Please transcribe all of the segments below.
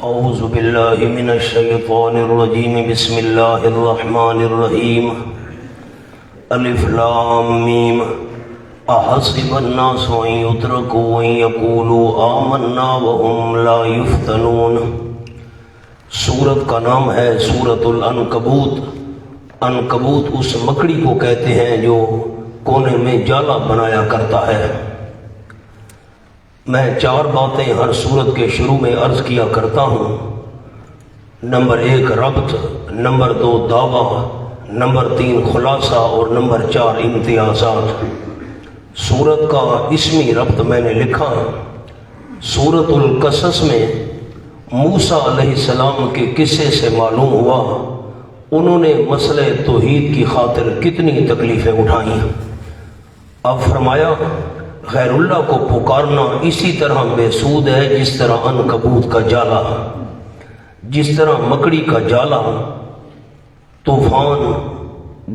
اعوذ باللہ من الشیطان الرجیم بسم اللہ الرحمن الرحیم الف لام میم احسب الناس ان یترکوا ان یقولوا آمنا وهم لا یفتنون۔ سورت کا نام ہے سورۃ العنکبوت۔ عنکبوت اس مکڑی کو کہتے ہیں جو کونے میں جالا بنایا کرتا ہے۔ میں 4 باتیں ہر سورت کے شروع میں عرض کیا کرتا ہوں۔ نمبر 1 ربط، نمبر 2 دعویٰ، نمبر 3 خلاصہ اور نمبر 4 امتیازات۔ سورت کا اسمی ربط میں نے لکھا۔ سورۃ القصص میں موسیٰ علیہ السلام کے قصے سے معلوم ہوا انہوں نے مسئلہ توحید کی خاطر کتنی تکلیفیں اٹھائیں۔ اب فرمایا غیر اللہ کو پکارنا اسی طرح بے سود ہے جس طرح عنکبوت کا جالا، جس طرح مکڑی کا جالا طوفان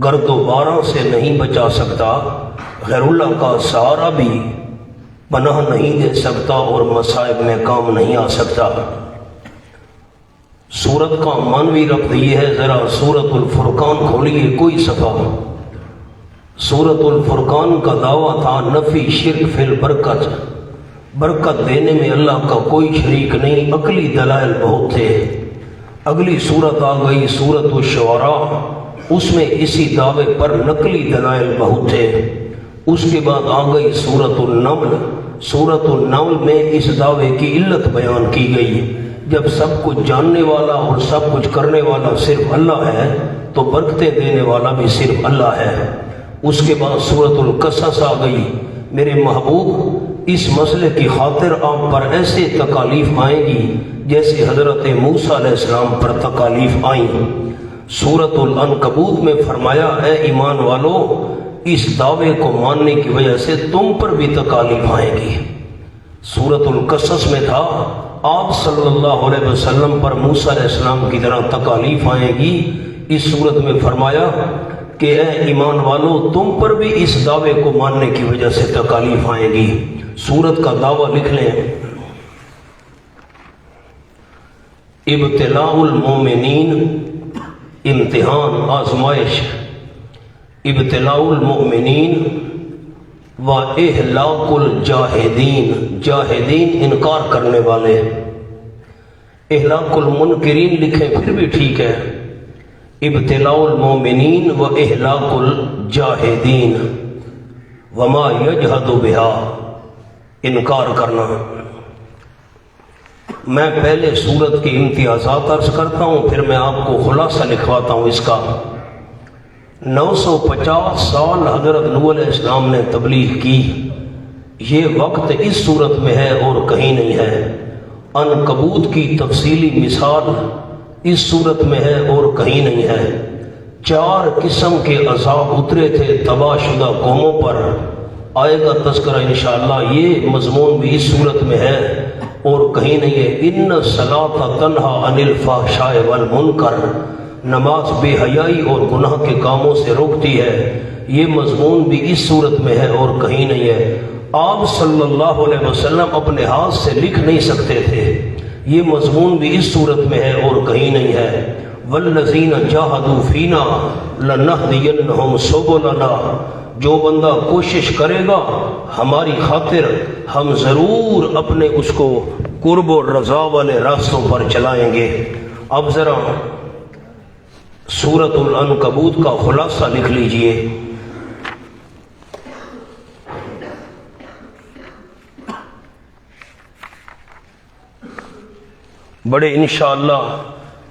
گرد و باران سے نہیں بچا سکتا، غیر اللہ کا سہارا بھی پناہ نہیں دے سکتا اور مصائب میں کام نہیں آ سکتا۔ سورت کا معنوی ربط یہ ہے، ذرا سورۃ الفرقان کھولیے کوئی صفحہ۔ سورۃ الفرقان کا دعویٰ تھا نفی شرک فی البرکت، برکت دینے میں اللہ کا کوئی شریک نہیں، عقلی دلائل بہت تھے۔ اگلی سورت آ گئی سورۃ الشعراء، اس میں اسی دعوے پر نقلی دلائل بہت تھے۔ اس کے بعد آ گئی سورۃ النمل۔ سورۃ النمل میں اس دعوے کی علت بیان کی گئی، جب سب کچھ جاننے والا اور سب کچھ کرنے والا صرف اللہ ہے تو برکتیں دینے والا بھی صرف اللہ ہے۔ اس کے بعد سورۃ القصص آ گئی۔ میرے محبوب اس مسئلے کی خاطر آپ پر ایسے تکالیف آئیں گی جیسے حضرت موسیٰ علیہ السلام پر تکالیف آئیں۔ سورۃ العنکبوت میں فرمایا اے ایمان والو، اس دعوے کو ماننے کی وجہ سے تم پر بھی تکالیف آئیں گی۔ سورۃ القصص میں تھا آپ صلی اللہ علیہ وسلم پر موسیٰ علیہ السلام کی طرح تکالیف آئیں گی۔ اس صورت میں فرمایا کہ اے ایمان والو تم پر بھی اس دعوے کو ماننے کی وجہ سے تکالیف آئیں گی۔ سورت کا دعویٰ لکھ لیں، ابتلاء المومنین، امتحان آزمائش، ابتلاء المؤمنین و اہلاک الجاہدین، جاہدین انکار کرنے والے، اہلاک المنکرین لکھیں پھر بھی ٹھیک ہے۔ ابتلاء المومنین و اہلاک الجاہدین وما یجحد بہا، انکار کرنا۔ میں پہلے سورت کی امتیازات عرض کرتا ہوں، پھر میں آپ کو خلاصہ لکھواتا ہوں اس کا۔ 950 سال حضرت نوح علیہ السلام نے تبلیغ کی، یہ وقت اس صورت میں ہے اور کہیں نہیں ہے۔ عنکبوت کی تفصیلی مثال اس صورت میں ہے اور کہیں نہیں ہے۔ 4 قسم کے عذاب اترے تھے تباہ شدہ قوموں پر، آئے گا تذکرہ انشاءاللہ۔ یہ مضمون بھی اس صورت میں ہے اور کہیں نہیں ہے۔ ان الصلاۃ تنہی عن الفحشاء والمنکر، نماز بے حیائی اور گناہ کے کاموں سے روکتی ہے، یہ مضمون بھی اس صورت میں ہے اور کہیں نہیں ہے۔ آپ صلی اللہ علیہ وسلم اپنے ہاتھ سے لکھ نہیں سکتے تھے، یہ مضمون بھی اس صورت میں ہے اور کہیں نہیں ہے۔ والذین جاہدوا فینا لنہدینہم سبلنا، جو بندہ کوشش کرے گا ہماری خاطر ہم ضرور اپنے اس کو قرب و رضا والے راستوں پر چلائیں گے۔ اب ذرا سورۃ العنکبوت کا خلاصہ لکھ لیجئے۔ بڑے انشاءاللہ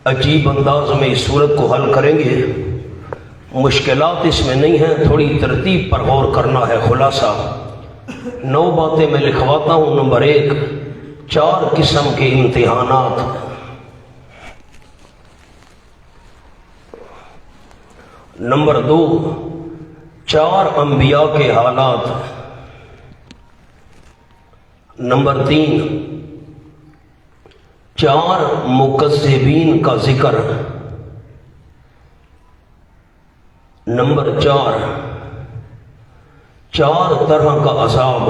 عجیب انداز میں اس صورت کو حل کریں گے، مشکلات اس میں نہیں ہیں، تھوڑی ترتیب پر غور کرنا ہے۔ خلاصہ 9 باتیں میں لکھواتا ہوں۔ نمبر 1 4 قسم کے امتحانات۔ نمبر 2 4 انبیاء کے حالات۔ نمبر 3 4 مکذبین کا ذکر۔ نمبر 4 طرح کا عذاب۔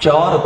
4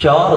4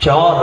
4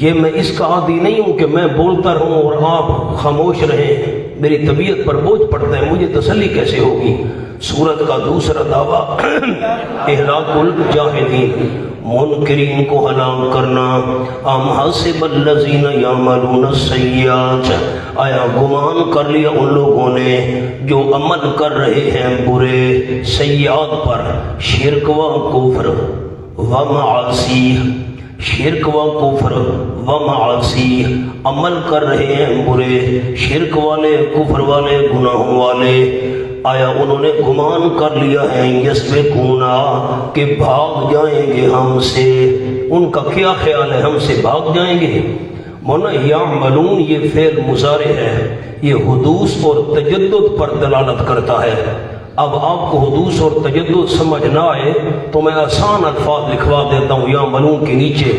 یہ میں اس کا عادی نہیں ہوں کہ میں بولتا رہوں اور آپ خاموش رہیں، میری طبیعت پر بوجھ پڑتا ہے، مجھے تسلی کیسے ہوگی۔ سورت کا دوسرا دعویٰ اہلاک الجاہلین، منکرین کو ہلاک کرنا۔ ام حسب الذین یعملون السیئات، آیا گمان کر لیا ان لوگوں نے جو عمل کر رہے ہیں برے سیئات پر، شرک و کفر و معاصی، شرک و کفر و معاصی، عمل کر رہے ہیں برے، شرک والے، کفر والے، گناہوں والے۔ آیا انہوں نے گمان کر لیا ہے یسبقونا کہ بھاگ جائیں گے ہم سے، ان کا کیا خیال ہے ہم سے بھاگ جائیں گے؟ مونا یعملون یہ فعل مضارع ہے، یہ حدوث اور تجدد پر دلالت کرتا ہے۔ اب آپ کو حدوث اور تجدد سمجھ نہ آئے تو میں آسان الفاظ لکھوا دیتا ہوں یعملون کے نیچے،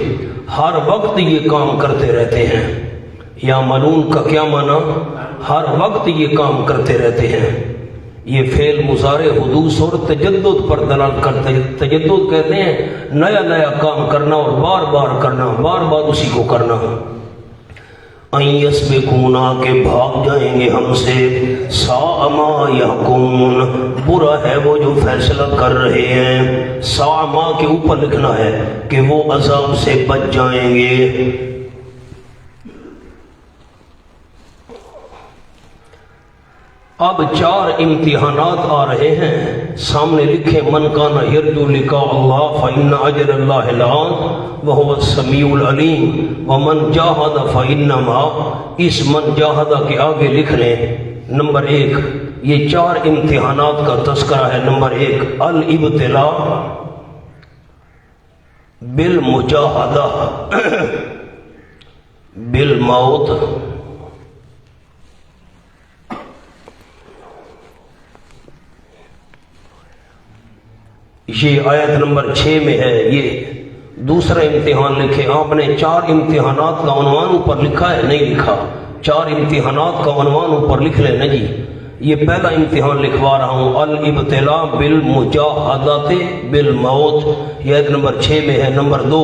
ہر وقت یہ کام کرتے رہتے ہیں۔ یعملون کا کیا معنی؟ ہر وقت یہ کام کرتے رہتے ہیں۔ یہ فعل مضارع حدوث اور تجدد پر دلالت کرتا ہے۔ تجدد کہتے ہیں نیا نیا کام کرنا اور بار بار کرنا، بار بار اسی کو کرنا۔ ان یسبقونا کہ بھاگ جائیں گے ہم سے، ساء ما یحکمون برا ہے وہ جو فیصلہ کر رہے ہیں۔ ساء ما کے اوپر لکھنا ہے کہ وہ عذاب سے بچ جائیں گے۔ اب 4 امتحانات آ رہے ہیں، سامنے لکھے من کان یرجو لقاء اللہ فإن اجر اللہ لآت وہو السمیع العلیم ومن جاہد فإنما، اس من جاہد کے آگے لکھ لیں نمبر 1، یہ 4 امتحانات کا تذکرہ ہے۔ نمبر 1 الابتلاء بالمجاہدہ بالموت، یہ آیت نمبر 6 میں ہے۔ یہ دوسرا امتحان لکھے، آپ نے 4 امتحانات کا عنوان اوپر لکھا ہے؟ نہیں لکھا، 4 امتحانات کا عنوان اوپر لکھ لیں نا جی۔ یہ پہلا امتحان لکھوا رہا ہوں، الابتلاء بالمجاہدۃ بالموت، یہ آیت نمبر 6 میں ہے۔ نمبر 2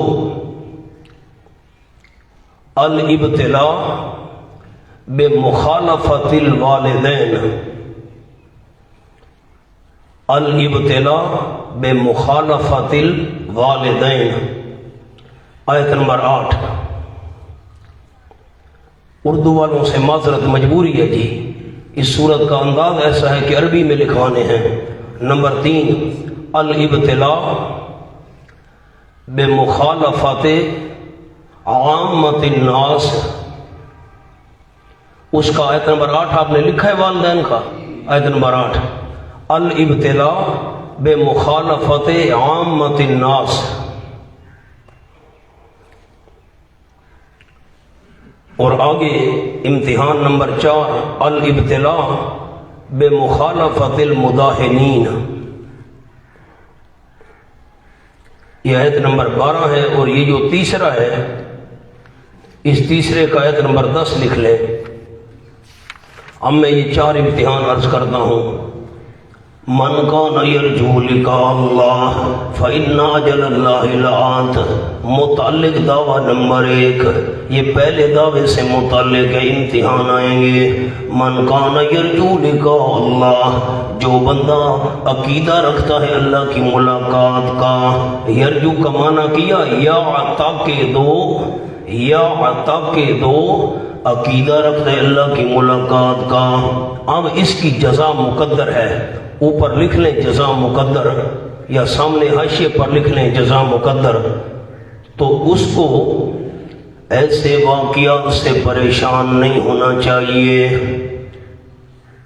الابتلاء بمخالفت الوالدین، الابتلاء بمخالفت الوالدین، آیت نمبر 8۔ اردو والوں سے معذرت مجبوری ہے جی، اس صورت کا انداز ایسا ہے کہ عربی میں لکھوانے ہیں۔ نمبر 3 الابتلاء بمخالفت عامت الناس، اس کا آیت نمبر 8 آپ نے لکھا ہے والدین کا، آیت نمبر 8 الابتلاء بمخالفت عامت الناس۔ اور آگے امتحان نمبر 4 الابتلاء بمخالفت المداہنین، یہ آیت نمبر 12 ہے۔ اور یہ جو تیسرا ہے، اس تیسرے کا آیت نمبر 10 لکھ لیں۔ اب میں یہ 4 امتحان عرض کرتا ہوں۔ من کان یرجو لقاء اللہ فإن اجل اللہ لآت، متعلق دعویٰ نمبر 1، یہ پہلے دعوے سے متعلق ہے، امتحان آئیں گے۔ من کان یرجو لقاء اللہ، جو بندہ عقیدہ رکھتا ہے اللہ کی ملاقات کا، یرجو کا معنی کیا یا تاکہ دو عقیدہ رکھتا ہے اللہ کی ملاقات کا۔ اب اس کی جزا مقدر ہے، اوپر لکھ لیں جزا مقدر، یا سامنے حاشیے پر لکھ لیں جزا مقدر۔ تو اس کو ایسے واقعات سے پریشان نہیں ہونا چاہیے۔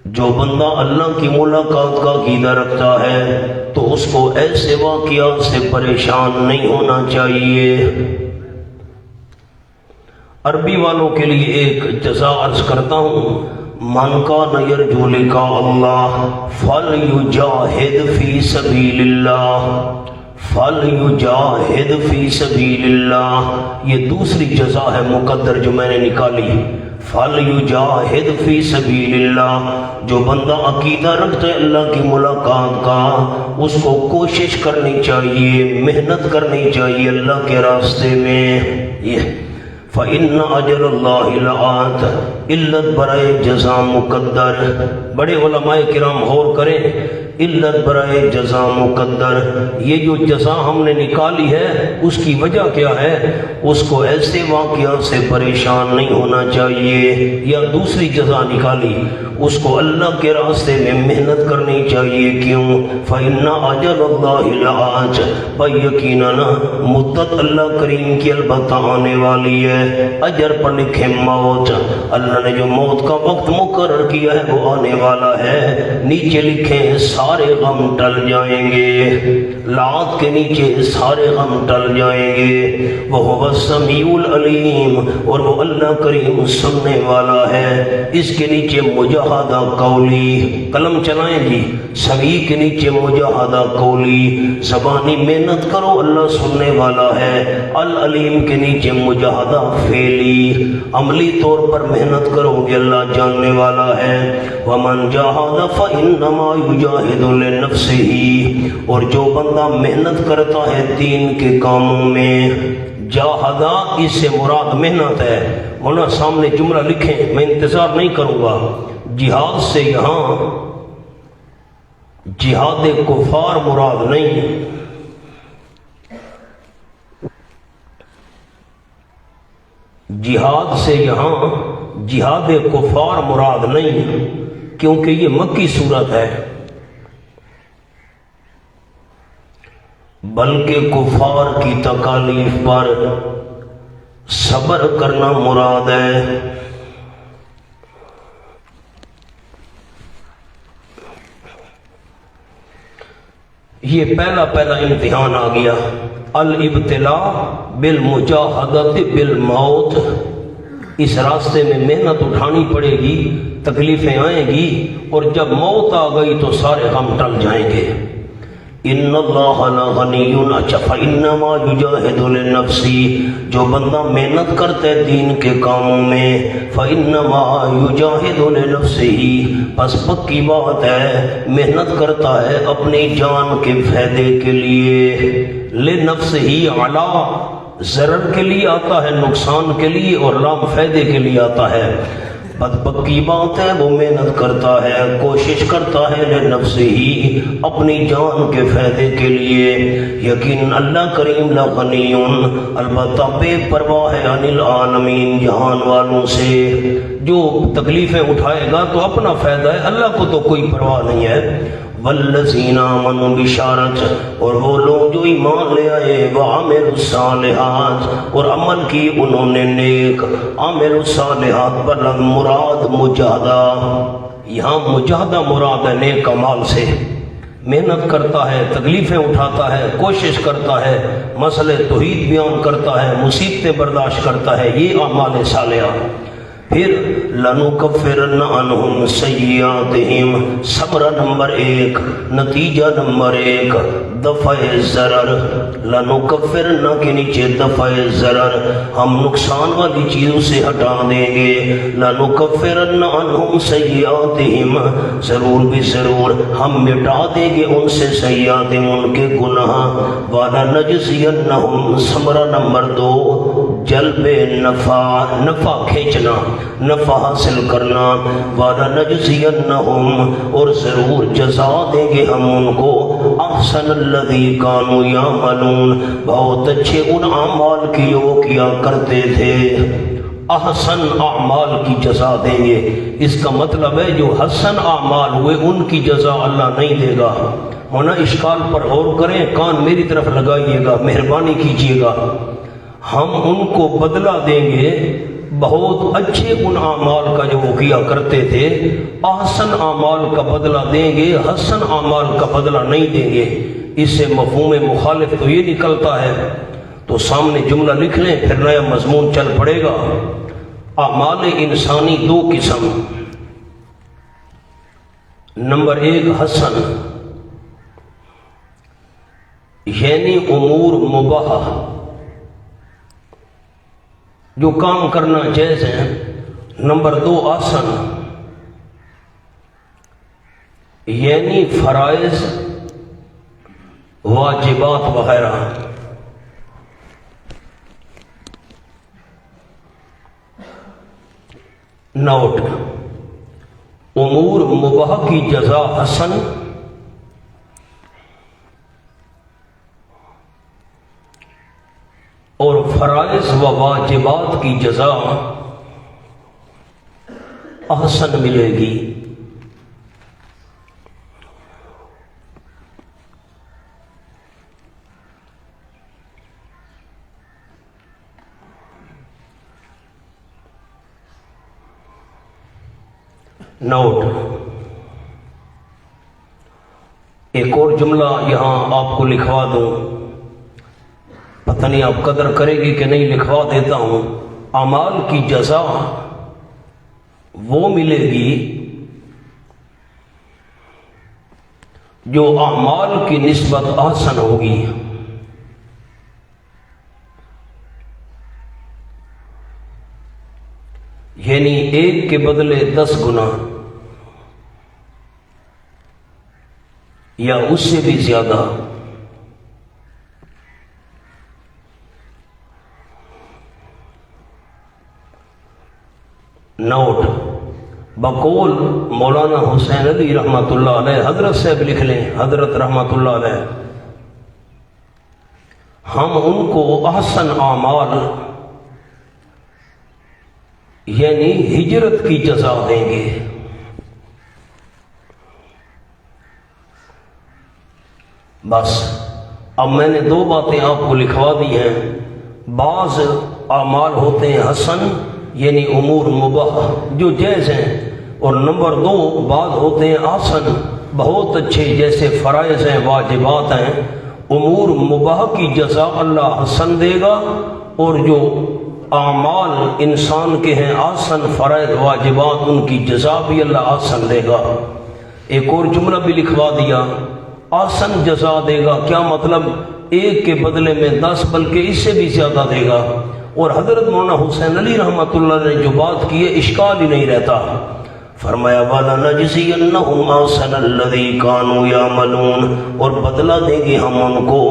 جو بندہ اللہ کی ملاقات کا عقیدہ رکھتا ہے تو اس کو ایسے واقعات سے پریشان نہیں ہونا چاہیے۔ عربی والوں کے لیے ایک جزا عرض کرتا ہوں۔ من کان یرجو لقاء اللہ فلیجاہد فی سبیل اللہ، فلیجاہد فی سبیل اللہ، یہ دوسری جزا ہے مقدر جو میں نے نکالی۔ فَلْيُجَاهِدْ فِي سَبِيلِ اللَّهِ، جو بندہ عقیدہ رکھتا ہے اللہ کی ملاقات کا، اس کو کوشش کرنی چاہیے، محنت کرنی چاہیے اللہ کے راستے میں۔ یہ فَإِنَّ أَجَلَ اللَّهِ لَآتٍ، علت برائے جزا مقدر، بڑے علماء کرام غور کریں، علت برائے جزا مقدر، یہ جو جزا ہم نے نکالی ہے اس کی وجہ کیا ہے؟ اس کو ایسے واقعات سے پریشان نہیں ہونا چاہیے، یا دوسری جزا نکالی، اس کو اللہ کے راستے میں محنت کرنی چاہیے۔ کیوں؟ فَإِنَّ أَجَلَ اللَّهِ لَآتٍ، بھائی یقیناً مدت اللہ کریم کی البتہ آنے والی ہے۔ اجر پر لکھے موت، اللہ نے جو موت کا وقت مقرر کیا ہے وہ آنے والا ہے، نیچے لکھے سارے غم ٹل جائیں گے، لات کے نیچے سارے غم ٹل جائیں گے۔ وَهُوَ السَّمِيعُ الْعَلِيمُ، اور وہ اللہ کریم سننے والا ہے۔ اس کے نیچے مجاہدہ قولی، قلم چلائیں جی، سمیع کے نیچے مجاہدہ قولی، زبانی محنت کرو اللہ سننے والا ہے۔ العلیم کے نیچے مجاہدہ فعلی، عملی طور پر محنت کرو گے اللہ جاننے والا ہے۔ وَمَنْ جَاهَدَ فَإِنَّمَا يُجَاهِدُ لِنَفْسِهِ، اور جو بندہ محنت کرتا ہے دین کے کاموں میں، جاہدہ اس سے مراد محنت ہے، ورنہ سامنے جملہ لکھیں، میں انتظار نہیں کروں گا۔ جہاد سے یہاں جہاد کفار مراد نہیں، جہاد سے یہاں جہاد کفار مراد نہیں، کیونکہ یہ مکی صورت ہے، بلکہ کفار کی تکالیف پر صبر کرنا مراد ہے۔ یہ پہلا امتحان آ گیا، الابتلاء بالمجاہدۃ بالموت، اس راستے میں محنت اٹھانی پڑے گی، تکلیفیں آئیں گی، اور جب موت آ گئی تو سارے غم ٹل جائیں گے۔ ان اللہ لغنی، اچھا فانما یجاہد لنفسی، جو بندہ محنت کرتا ہے دین کے کاموں میں، فانما یجاہد لنفسہ، پس پکی بات ہے محنت کرتا ہے اپنی جان کے فائدے کے لیے، لنفسہ علی، ضرر کے لیے آتا ہے، نقصان کے لیے، اور لام فائدے کے لیے آتا ہے۔ بد پکی بات ہے وہ محنت کرتا ہے، کوشش کرتا ہے لنفسہ ہی، اپنی جان کے فائدے کے لیے۔ یقین اللہ کریم لغنی، البتہ بے پرواہ ہے، عن العالمین، جہان والوں سے۔ جو تکلیفیں اٹھائے گا تو اپنا فائدہ ہے، اللہ کو تو کوئی پرواہ نہیں ہے۔ والذین آمنوا، بشارت، اور وہ لوگ جو ایمان لے آئے، وعملوا الصالحات، اور عمل کی انہوں نے نیک، عملوا الصالحات پر مراد مجاہدہ، یہاں مجاہدہ مراد ہے نیک اعمال سے، محنت کرتا ہے، تکلیفیں اٹھاتا ہے، کوشش کرتا ہے، مسئلہ توحید بیان کرتا ہے، مصیبتیں برداشت کرتا ہے، یہ اعمال صالحہ۔ پھر لَنُكَفِّرَنَّ عَنْهُمْ سَيِّئَاتِهِمْ، صبر نمبر 1، نتیجہ نمبر 1، دفع ضرر، لَنُكَفِّرَنَّ کے نیچے دفع ضرر، ہم نقصان والی چیزوں سے ہٹا دیں گے، لَنُكَفِّرَنَّ عَنْهُمْ سَيِّئَاتِهِمْ، ضرور بھی ضرور ہم مٹا دیں گے ان سے سیئات، ان کے گناہ، وَلَنَجْزِيَنَّهُمْ، صبر نمبر 2، جلب نفع، نفع کھینچنا، نفع حاصل کرنا، وَلَنَجْزِيَنَّهُمْ، اور ضرور جزا دیں گے ہم ان کو، احسن الذی کانوا یعملون، بہت اچھے ان اعمال کی جو وہ کیا کرتے تھے، احسن اعمال کی جزا دیں گے۔ اس کا مطلب ہے جو حسن اعمال ہوئے ان کی جزا اللہ نہیں دے گا۔ ہونا اشکال پر غور کریں، کان میری طرف لگائیے گا، مہربانی کیجیے گا، ہم ان کو بدلہ دیں گے بہت اچھے ان اعمال کا جو وہ کیا کرتے تھے، احسن اعمال کا بدلہ دیں گے، حسن اعمال کا بدلہ نہیں دیں گے۔ اس سے مفہوم مخالف تو یہ نکلتا ہے، تو سامنے جملہ لکھ لیں، پھر نیا مضمون چل پڑے گا۔ اعمال انسانی 2 قسم، نمبر 1 حسن، یعنی امور مباح، جو کام کرنا جائز ہیں۔ نمبر 2 آسن، یعنی فرائض واجبات وغیرہ۔ نوٹ: امور مباح کی جزا حسن، اور فرائض و واجبات کی جزا احسن ملے گی۔ نوٹ: ایک اور جملہ یہاں آپ کو لکھوا دوں، پتہ نہیں آپ قدر کرے گی کہ نہیں، لکھوا دیتا ہوں۔ اعمال کی جزا وہ ملے گی جو اعمال کی نسبت احسن ہوگی۔ یعنی 1 کے بدلے 10 گنا یا اس سے بھی زیادہ۔ نوٹ: بقول مولانا حسین علی رحمۃ اللہ علیہ، حضرت صاحب لکھ لیں، حضرت رحمۃ اللہ علیہ، ہم ان کو احسن اعمال یعنی ہجرت کی جزا دیں گے۔ بس اب میں نے 2 باتیں آپ کو لکھوا دی ہیں۔ بعض اعمال ہوتے ہیں حسن، یعنی امور مباح جو جائز ہیں، اور نمبر 2 بعض ہوتے ہیں احسن، بہت اچھے، جیسے فرائض ہیں، واجبات ہیں۔ امور مباح کی جزا اللہ حسن دے گا، اور جو اعمال انسان کے ہیں احسن، فرائض واجبات، ان کی جزا بھی اللہ حسن دے گا۔ ایک اور جملہ بھی لکھوا دیا، احسن جزا دے گا، کیا مطلب؟ 1 کے بدلے میں 10 بلکہ اس سے بھی زیادہ دے گا۔ اور حضرت مولانا حسین علی رحمۃ اللہ نے جو بات کی ہے، اشکال ہی نہیں رہتا۔ فرمایا وَلَنَجْزِيَنَّهُمْ أَحْسَنَ الَّذِي كَانُوا يَعْمَلُونَ، اور بدلہ دیں گے ہم ان کو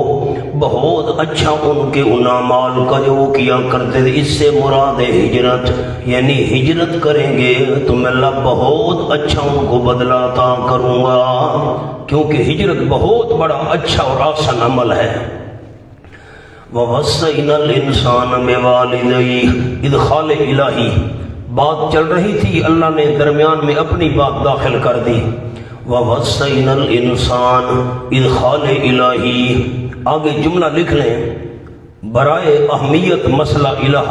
بہت اچھا ان کے ان اعمال کا جو وہ کیا کرتے تھے۔ اس سے مراد ہے ہجرت، یعنی ہجرت کریں گے تو میں اللہ بہت اچھا ان کو بدلہ عطا کروں گا، کیونکہ ہجرت بہت بڑا اچھا اور آسان عمل ہے۔ وَوَصَّيْنَا الْإِنسَانَ بِوَالِدَيْهِ، ادخال الہی بات چل رہی تھی، اللہ نے درمیان میں اپنی بات داخل کر دی۔ وَوَصَّيْنَا الْإِنسَانَ، ادخال الہی، آگے جملہ لکھ لیں، برائے اہمیت مسئلہ الہ،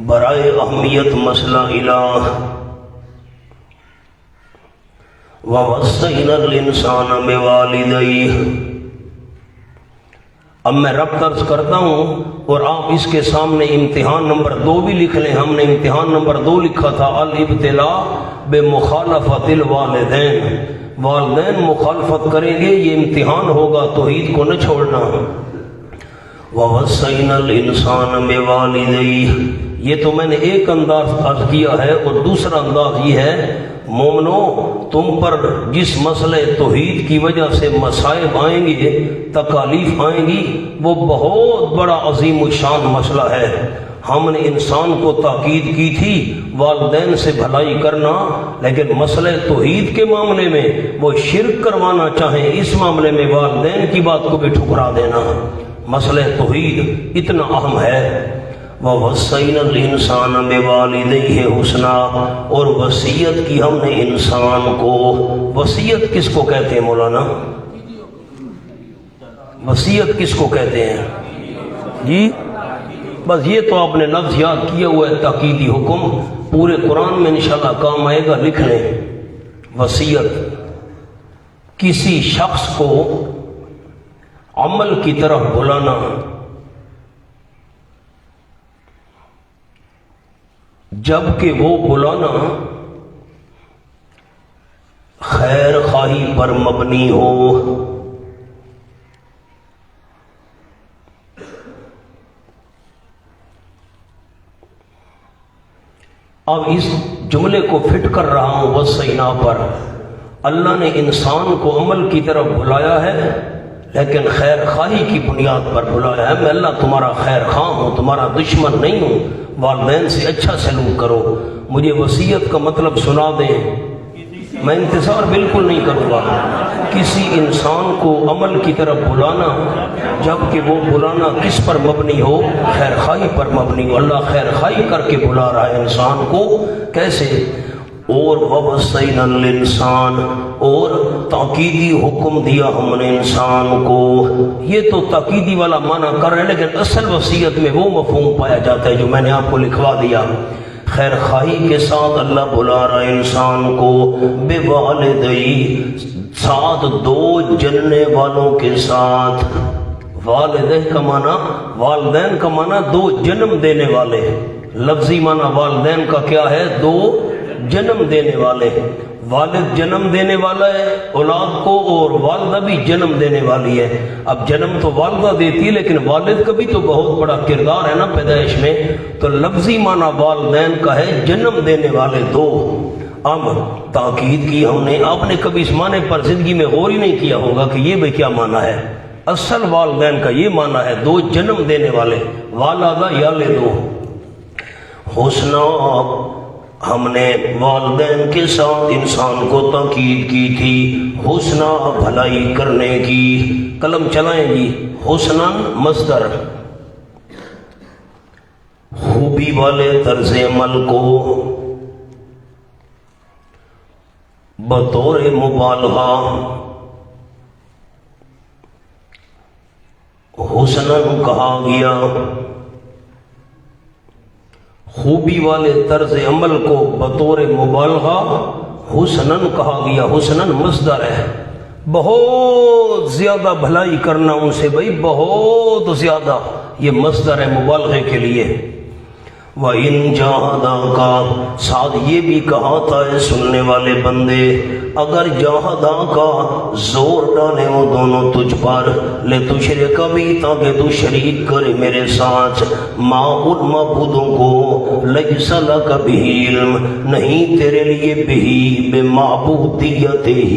برائے اہمیت مسئلہ الہ۔ وَوَصَّيْنَا الْإِنسَانَ بِوَالِدَيْهِ، اب میں رب طرز کرتا ہوں اور آپ اس کے سامنے امتحان نمبر 2 بھی لکھ لیں۔ ہم نے امتحان نمبر 2 لکھا تھا، الابتلاء بمخالفت الوالدین، والدین مخالفت کریں گے، یہ امتحان ہوگا، توحید کو نہ چھوڑنا۔ وَوَصَّيْنَا الْإِنسَانَ بِوَالِدَيْهِ، یہ تو میں نے ایک انداز عرض کیا ہے، اور دوسرا انداز یہ ہے، مومنو تم پر جس مسئلہ توحید کی وجہ سے مصائب آئیں گے، تکالیف آئیں گی، وہ بہت بڑا عظیم الشان مسئلہ ہے۔ ہم نے انسان کو تاکید کی تھی والدین سے بھلائی کرنا، لیکن مسئلہ توحید کے معاملے میں وہ شرک کروانا چاہیں، اس معاملے میں والدین کی بات کو بھی ٹھکرا دینا۔ مسئلہ توحید اتنا اہم ہے۔ وَوَصَّيْنَا الْإِنسَانَ بِوَالِدَيْهِ حُسْنًا، اور وصیت کی ہم نے انسان کو۔ وصیت کس کو کہتے ہیں مولانا؟ وصیت کس کو کہتے ہیں جی؟ بس یہ تو آپ نے لفظ یاد کیا ہوا ہے، تاکیدی حکم، پورے قرآن میں انشاءاللہ کام آئے گا، لکھ لیں۔ وصیت کسی شخص کو عمل کی طرف بلانا، جبکہ وہ بلانا خیر خواہی پر مبنی ہو۔ اب اس جملے کو فٹ کر رہا ہوں وصینا پر۔ اللہ نے انسان کو عمل کی طرف بلایا ہے لیکن خیر خواہی کی بنیاد پر بلایا ہے۔ میں اللہ تمہارا خیر خواہ ہوں، تمہارا دشمن نہیں ہوں، والدین سے اچھا سلوک کرو۔ مجھے وصیت کا مطلب سنا دیں، میں انتظار بالکل نہیں کروں گا۔ کسی انسان کو عمل کی طرف بلانا جبکہ وہ بلانا کس پر مبنی ہو؟ خیر خواہی پر مبنی ہو۔ اللہ خیر خواہی کر کے بلا رہا ہے انسان کو، کیسے؟ اور وَوَصَّيْنَا الْإِنسَانَ، اور تاکیدی حکم دیا ہم نے انسان کو۔ یہ تو تاکیدی والا معنی کر رہے ہیں لیکن اصل وصیت میں وہ مفہوم پایا جاتا ہے جو میں نے آپ کو لکھوا دیا۔ خیر خواہی کے ساتھ اللہ بلا رہا ہے انسان کو، بے والدئی، ساتھ دو جننے والوں کے ساتھ۔ والدین کا معنی، والدین کا معنی دو جنم دینے والے۔ لفظی معنی والدین کا کیا ہے؟ دو جنم دینے والے۔ والد جنم دینے والا ہے اولاد کو، اور والدہ بھی جنم دینے والی ہے۔ اب جنم تو والدہ دیتی ہے لیکن والد کا بھی تو بہت بڑا کردار ہے نا پیدائش میں، تو لفظی معنی والدین کا ہے جنم دینے والے دو۔ اب تاکید کی ہم نے، آپ نے کبھی اس معنی پر زندگی میں غور ہی نہیں کیا ہوگا کہ یہ بھی کیا معنی ہے۔ اصل والدین کا یہ معنی ہے دو جنم دینے والے، والدہ یا لے دو۔ حسنا، ہم نے والدین کے ساتھ انسان کو تاکید کی تھی حسنا، بھلائی کرنے کی۔ قلم چلائیں جی۔ حسنا مصدر، خوبی والے طرز عمل کو بطور مبالغہ حسنن کہا گیا۔ خوبی والے طرز عمل کو بطور مبالغہ حسنن کہا گیا۔ حسنن مصدر ہے، بہت زیادہ بھلائی کرنا ان سے، بھائی بہت زیادہ، یہ مصدر ہے مبالغے کے لیے۔ وَإِن جَاهَدَاكَ، ساتھ یہ بھی کہا تھا ہے سننے والے بندے، اگر جاہداکا زور ڈالے وہ دونوں تجھ پر، لِتُشْرِكَ بِي، تاکہ تو شریک کرے میرے ساتھ، ما ان معبودوں کو، لَيْسَ لَكَ بِهِ علم، نہیں تیرے لیے بِهِ بِمَعْبُودِيَّتِهِ،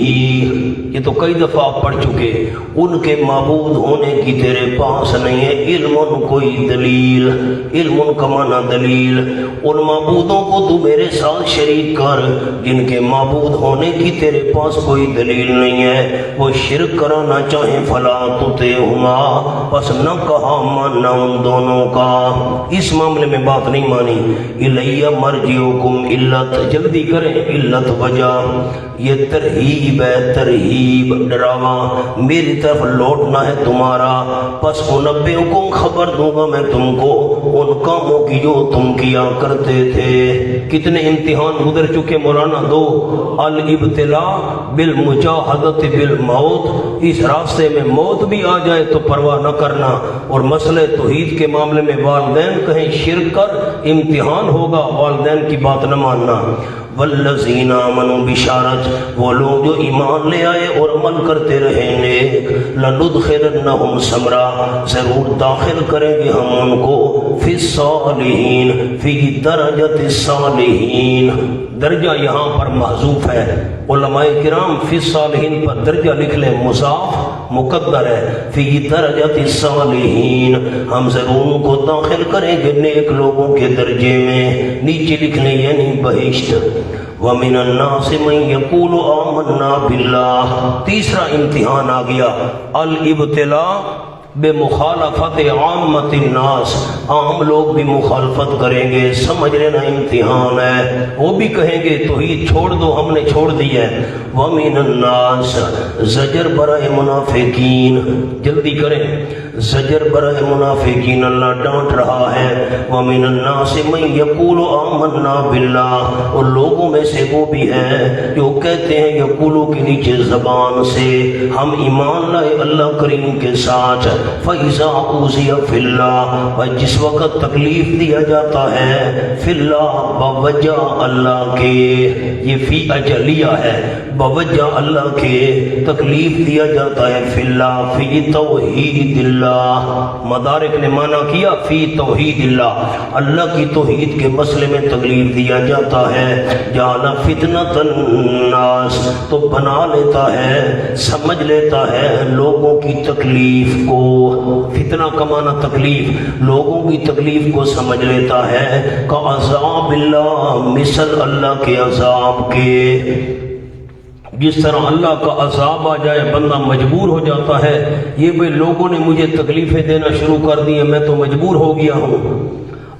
یہ تو کئی دفعہ آپ پڑھ چکے، ان کے معبود ہونے کی تیرے پاس نہیں ہے علم، کوئی دلیل، علم کا معنی دلیل، ان معبودوں کو تو میرے ساتھ شریک کر جن کے معبود ہونے کی تیرے پاس کوئی دلیل نہیں ہے، وہ شرک کرانا چاہیں فلا تطعہما، پس نہ کہا ماننا ان دونوں کا، اس معاملے میں بات نہیں مانی۔ الیہ مرجعکم، علت جلدی کریں، علت وجہ، یہ ترہیب ہے، ترہیب ڈراوا، میری طرف لوٹنا ہے تمہارا، پس انبئکم، خبر دوں گا میں تم کو ان کاموں کی جو تم کیا کرتے تھے۔ کتنے امتحان گزر چکے مولانا، دو، الابتلاء بالمجاہدۃ بالموت، اس راستے میں موت بھی آ جائے تو پرواہ نہ کرنا، اور مسئلہ توحید کے معاملے میں والدین کہیں شرک کر امتحان ہوگا، والدین کی بات نہ ماننا۔ والذین آمنوا، بشارت وہ لوگ جو ایمان لے آئے اور عمل کرتے رہے نیک، لندخلنہم ثمرا، ضرور داخل کریں گے ہم ان کو، فی الصالحین، فی درجۃ الصالحین، درجہ یہاں پر محذوف ہے، علماء کرام فی الصالحین پر درجہ لکھ لیں، مضاف مقدر ہے، فی درجۃ الصالحین، ہم ضرور ان کو داخل کریں گے نیک لوگوں کے درجے میں، نیچے لکھنے یعنی بہشت۔ وَمِنَ النَّاسِ مَن يَقُولُ آمَنَّا بِاللَّهِ، تیسرا امتحان آ گیا، الابتلاء بمخالفت عامت الناس، عام لوگ بھی مخالفت کریں گے، سمجھ لینا امتحان ہے، وہ بھی کہیں گے توحید چھوڑ دو، ہم نے چھوڑ دی ہے۔ وَمِنَ النَّاسِ، زجر برائے منافقین، جلدی کریں، زجر برائے منافقین اللہ ڈانٹ رہا ہے۔ وَمِنَ النَّاسِ مَن يَقُولُ آمَنَّا بِاللَّهِ، اور لوگوں میں سے وہ بھی ہیں جو کہتے ہیں یقولو کے نیچے زبان سے، ہم ایمان لائے اللہ کریم کے ساتھ، فَإِذَا أُوذِيَ فِي اللَّهِ، اور جس وقت تکلیف دیا جاتا ہے، فی اللہ بوجہ اللہ کے، یہ فی اجلیہ ہے، بوجہ اللہ کے تکلیف دیا جاتا ہے فی اللہ فی توحید اللہ. مدارک نے معنی کیا فی توحید اللہ، اللہ کی توحید کے مسئلے میں تکلیف دیا جاتا ہے. جعل فتنۃ الناس، تو بنا لیتا ہے، سمجھ لیتا ہے لوگوں کی تکلیف کو. فتنہ کا معنی تکلیف، لوگوں کی تکلیف کو سمجھ لیتا ہے. کا عذاب اللہ، مثل اللہ کے عذاب کے. جس طرح اللہ کا عذاب آ جائے بندہ مجبور ہو جاتا ہے، یہ بھئی لوگوں نے مجھے تکلیفیں دینا شروع کر دی ہیں، میں تو مجبور ہو گیا ہوں.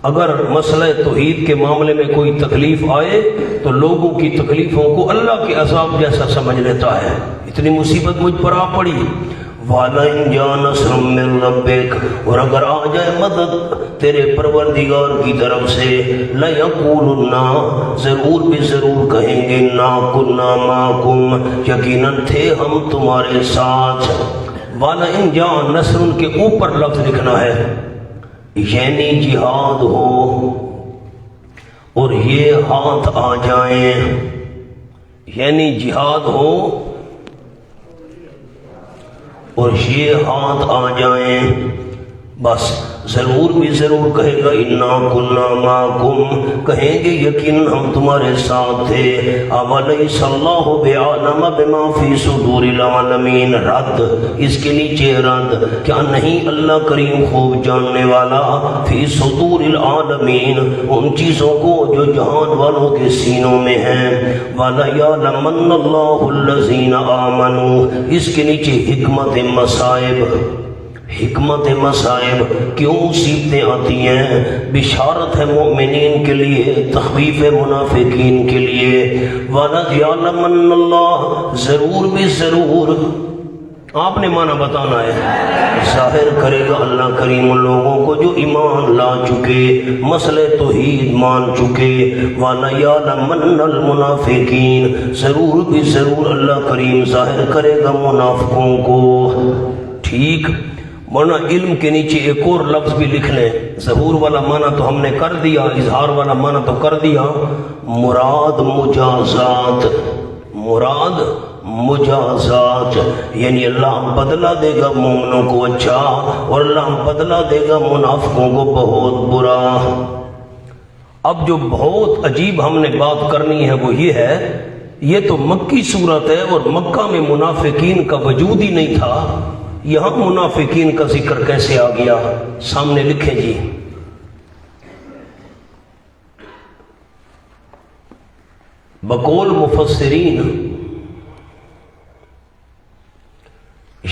اگر مسئلہ توحید کے معاملے میں کوئی تکلیف آئے تو لوگوں کی تکلیفوں کو اللہ کے عذاب جیسا سمجھ لیتا ہے. اتنی مصیبت مجھ پر آ پڑی. وَلَئِن جَاءَ نَصْرٌ مِّن رَّبِّكَ، اور اگر آ جائے مدد تیرے پروردگار کی طرف سے، لَيَقُولُنَّ، ضرور بھی ضرور کہیں گے، إِنَّا كُنَّا مَعَكُمْ، یقیناً تھے ہم تمہارے ساتھ. وَلَئِن جَاءَ نَصْرٌ کے اوپر لفظ لکھنا ہے، یعنی جہاد ہو اور یہ ہاتھ آ جائیں، یعنی جہاد ہو اور یہ ہاتھ آ جائیں، بس ضرور بھی ضرور کہے گا انا کنا معکم، کہیں گے یقین ہم تمہارے ساتھ تھے. اولیس اللہ بعالم بما فی صدور العالمین، رد اس کے نیچے رد، کیا نہیں اللہ کریم خوب جاننے والا فی صدور العالمین، ان چیزوں کو جو جہان والوں کے سینوں میں ہیں. وَلَيَعْلَمَنَّ اللَّهُ الَّذِينَ آمَنُوا، اس کے نیچے حکمت مصائب. حکمت مصائب کیوں مصیبتیں آتی ہیں؟ بشارت ہے مومنین کے لیے، تخویف منافقین کے لیے. وَلَيَعْلَمَنَّ اللَّهُ، ضرور بھی ضرور، آپ نے معنی بتانا ہے، ظاہر کرے گا اللہ کریم ان لوگوں کو جو ایمان لا چکے، مسئلہ توحید مان چکے. وَلَيَعْلَمَنَّ الْمُنَافِقِينَ، ضرور بھی ضرور اللہ کریم ظاہر کرے گا منافقوں کو. ٹھیک، ورنہ علم کے نیچے ایک اور لفظ بھی لکھ لیں. ظہور والا معنی تو ہم نے کر دیا، اظہار والا معنی تو کر دیا. مراد مجازات، مراد مجازات، یعنی اللہ بدلہ دے گا مومنوں کو اچھا اور اللہ بدلہ دے گا منافقوں کو بہت برا. اب جو بہت عجیب ہم نے بات کرنی ہے وہ یہ ہے، یہ تو مکی صورت ہے اور مکہ میں منافقین کا وجود ہی نہیں تھا، یہاں منافقین کا ذکر کیسے آ گیا؟ سامنے لکھیں جی. بقول مفسرین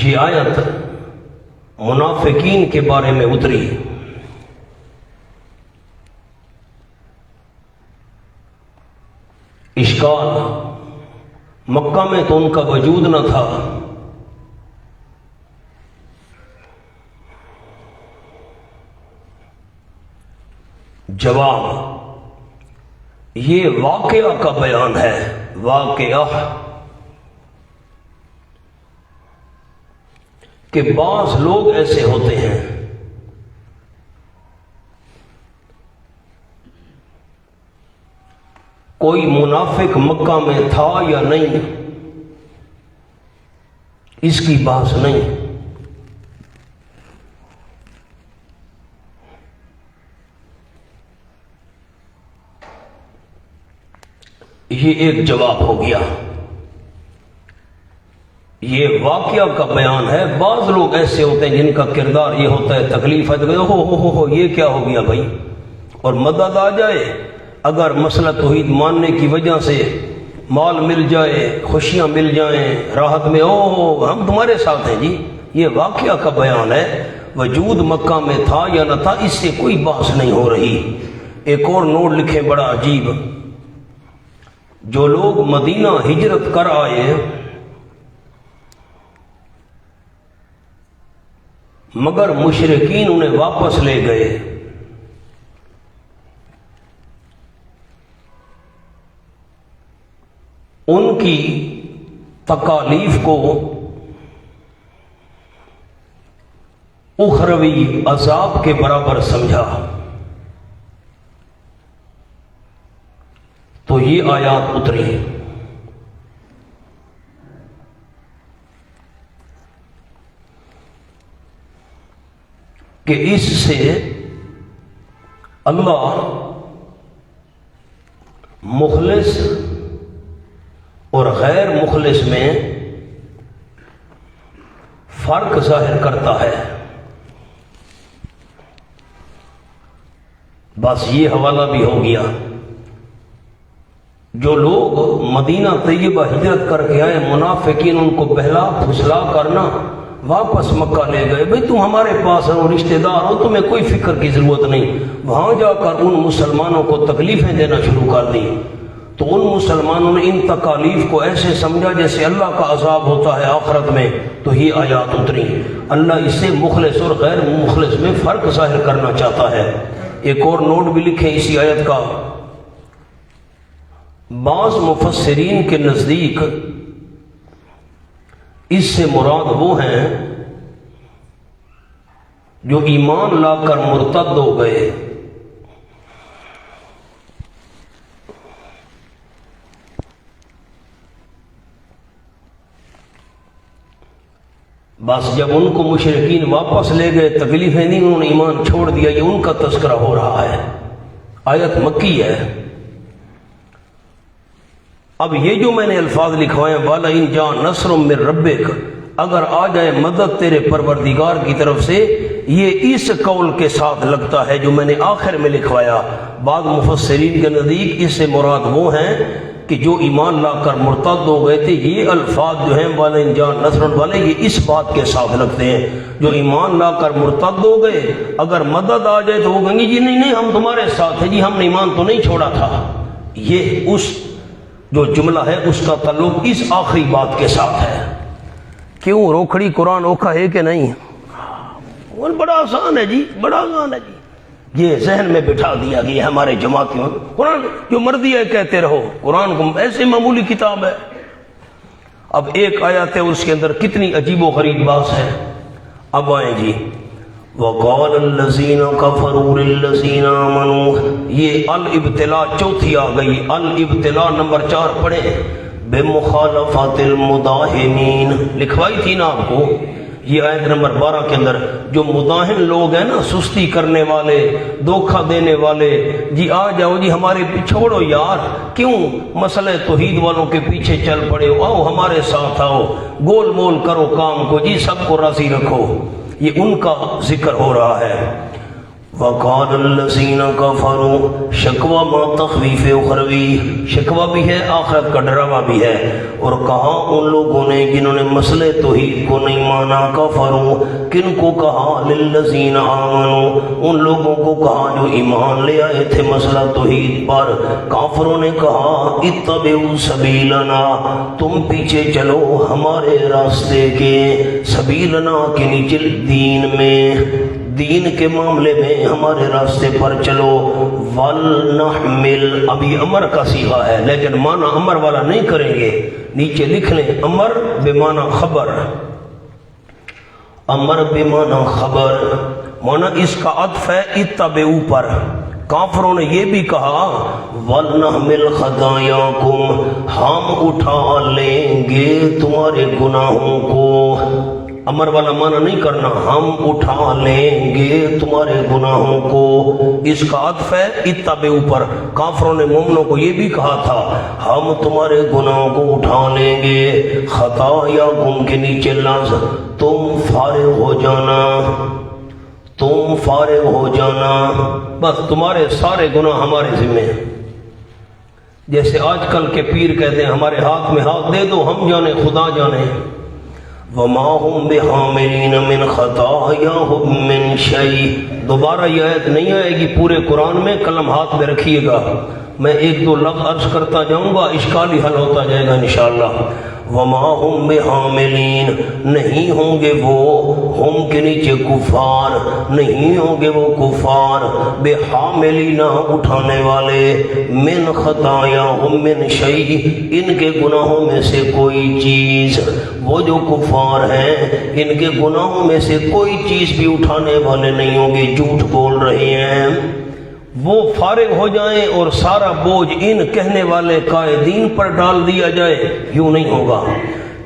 یہ آیت منافقین کے بارے میں اتری. اشکال، مکہ میں تو ان کا وجود نہ تھا، جواب یہ واقعہ کا بیان ہے. واقعہ کہ بعض لوگ ایسے ہوتے ہیں کوئی منافق مکہ میں تھا یا نہیں اس کی بحث نہیں، یہ ایک جواب ہو گیا. یہ واقعہ کا بیان ہے. بعض لوگ ایسے ہوتے ہیں جن کا کردار یہ ہوتا ہے، تکلیف ہے تو ہو یہ کیا ہو گیا بھائی، اور مدد آ جائے. اگر مسئلہ توحید ماننے کی وجہ سے مال مل جائے، خوشیاں مل جائیں، راحت میں ہم تمہارے ساتھ ہیں جی، یہ واقعہ کا بیان ہے. وجود مکہ میں تھا یا نہ تھا اس سے کوئی بحث نہیں ہو رہی. ایک اور نوٹ لکھیں بڑا عجیب، جو لوگ مدینہ ہجرت کر آئے مگر مشرکین انہیں واپس لے گئے، ان کی تکالیف کو اخروی عذاب کے برابر سمجھا، تو یہ آیات اتری. کہ اس سے اللہ مخلص اور غیر مخلص میں فرق ظاہر کرتا ہے۔ بس یہ حوالہ بھی ہو گیا۔ جو لوگ مدینہ طیبہ ہجرت کر کے آئے، منافقین ان کو بہلا پھسلا کرنا واپس مکہ لے گئے، بھئی تم ہمارے پاس ہو، رشتہ دار ہو، تمہیں کوئی فکر کی ضرورت نہیں۔ وہاں جا کر ان مسلمانوں کو تکلیفیں دینا شروع کر دی، تو ان مسلمانوں نے ان تکالیف کو ایسے سمجھا جیسے اللہ کا عذاب ہوتا ہے آخرت میں، تو یہ آیات اتری۔ اللہ اس سے مخلص اور غیر مخلص میں فرق ظاہر کرنا چاہتا ہے۔ ایک اور نوٹ بھی لکھیں اسی آیت کا، بعض مفسرین کے نزدیک اس سے مراد وہ ہیں جو ایمان لا کر مرتد ہو گئے۔ بس جب ان کو مشرکین واپس لے گئے، تکلیفیں نہیں، انہوں نے ایمان چھوڑ دیا، یہ ان کا تذکرہ ہو رہا ہے۔ آیت مکی ہے۔ اب یہ جو میں نے الفاظ لکھوائے ہیں، والا ان جا نصر من ربک، اگر آ جائے مدد تیرے پروردگار کی طرف سے، یہ اس قول کے ساتھ لگتا ہے جو میں نے آخر میں لکھوایا۔ بعض مفسرین کے نزدیک اس سے مراد وہ ہیں کہ جو ایمان لا کر مرتد ہو گئے تھے، یہ الفاظ جو ہیں والا ان جا نصر والے، یہ اس بات کے ساتھ لگتے ہیں جو ایمان لا کر مرتد ہو گئے، اگر مدد آ جائے تو وہ کہیں گے جی نہیں ہم تمہارے ساتھ ہیں، جی ہم نے ایمان تو نہیں چھوڑا تھا۔ یہ اس جو جملہ ہے اس کا تعلق اس آخری بات کے ساتھ ہے۔ کیوں روکھڑی قرآن اوکھا ہے کہ نہیں؟ بڑا آسان ہے جی، بڑا آسان ہے جی، یہ ذہن میں بٹھا دیا گیا ہمارے جماعتیوں، قرآن جو مرضی ہے کہتے رہو، قرآن کو ایسے معمولی کتاب ہے۔ اب ایک آیت ہے اس کے اندر کتنی عجیب و غریب بات ہے۔ اب آئیں جی، وَقَالَ الَّذِينَ كَفَرُوا لِلَّذِينَ آمَنُوا، یہ الابتلاء چوتھی آ گئی، الابتلاء نمبر 4 پڑھیں، بِمُخَالَفَةِ الْمُدَاهِنِينَ، لکھوائی تھی نا آپ کو، یہ آیت نمبر 12 کے اندر جو مداہن لوگ ہیں نا، سستی کرنے والے، دھوکہ دینے والے، جی آ جاؤ جی ہمارے چھوڑو یار، کیوں مسئلہ توحید والوں کے پیچھے چل پڑے ہو، آؤ ہمارے ساتھ آؤ، گول مول کرو کام کو، جی سب کو راضی رکھو، یہ ان کا ذکر ہو رہا ہے۔ وَقَالَ الَّذِينَ كَفَرُوا، شکوہ ما تخویف اخروی، شکوہ بھی ہے آخرت کا ڈراوا بھی ہے، اور کہا ان لوگوں نے جنہوں نے مسئلہ توحید کو نہیں مانا، کفروا کن کو کہا، للذین آمنوا ان لوگوں کو کہا جو ایمان لے آئے تھے مسئلہ توحید پر، کافروں نے کہا اتبعوا سبیلنا، تم پیچھے چلو ہمارے راستے کے، سبیلنا کے نیچے دین میں، دین کے معاملے میں ہمارے راستے پر چلو، وَلْنَحْمِلْ، ابھی امر کا صیغہ ہے لیکن معنی امر والا نہیں کریں گے، نیچے لکھ لیں امر بمعنی خبر، امر بمعنی خبر، معنی اس کا عطف ہے اتبعوا پر۔ کافروں نے یہ بھی کہا وَلْنَحْمِلْ خَطَايَاكُمْ، ہم اٹھا لیں گے تمہارے گناہوں کو، امر والا معنی نہیں کرنا، ہم اٹھا لیں گے تمہارے گناہوں کو، اس کا عطف ہے اتبعوا پر۔ کافروں نے مومنوں کو یہ بھی کہا تھا ہم تمہارے گناہوں کو اٹھا لیں گے، خطایاکم کے نیچے لفظ، تم فارغ ہو جانا، تم فارغ ہو جانا، بس تمہارے سارے گناہ ہمارے ذمہ ہیں۔ جیسے آج کل کے پیر کہتے ہیں ہمارے ہاتھ میں ہاتھ دے دو ہم جانے خدا جانے، وَمَا هُمْ بِحَامِلِينَ مِنْ خَطَايَاهُمْ مِنْ شَيْءٍ، دوبارہ یہ آیت نہیں آئے گی پورے قرآن میں، قلم ہاتھ میں رکھیے گا، میں ایک دو لفظ عرض کرتا جاؤں گا، اشکال ہی حل ہوتا جائے گا انشاءاللہ۔ وَمَا هُمْ بِحَامِلِينَ، نہیں ہوں گے وہ، ہم کے نیچے کفار، نہیں ہوں گے وہ کفار، بِحَامِلِينَ اٹھانے والے، مِنْ خَطَايَاهُمْ مِنْ شَيْءٍ ان کے گناہوں میں سے کوئی چیز، وہ جو کفار ہیں ان کے گناہوں میں سے کوئی چیز بھی اٹھانے والے نہیں ہوں گے، جھوٹ بول رہے ہیں، وہ فارغ ہو جائیں اور سارا بوجھ ان کہنے والے قائدین پر ڈال دیا جائے، یوں نہیں ہوگا۔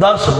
10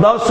10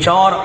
4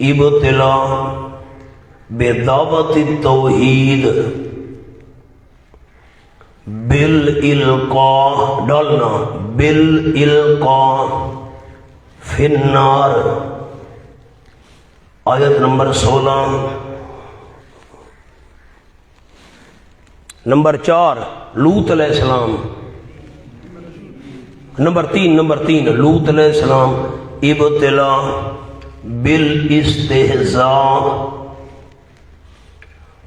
ابتلا بدعوت التوحید بالالقاء ڈالنا بالالقاء فی النار، آیت نمبر 16۔ نمبر 4 لوط علیہ السلام، نمبر 3 لوط علیہ السلام، ابتلا بالاستہزاء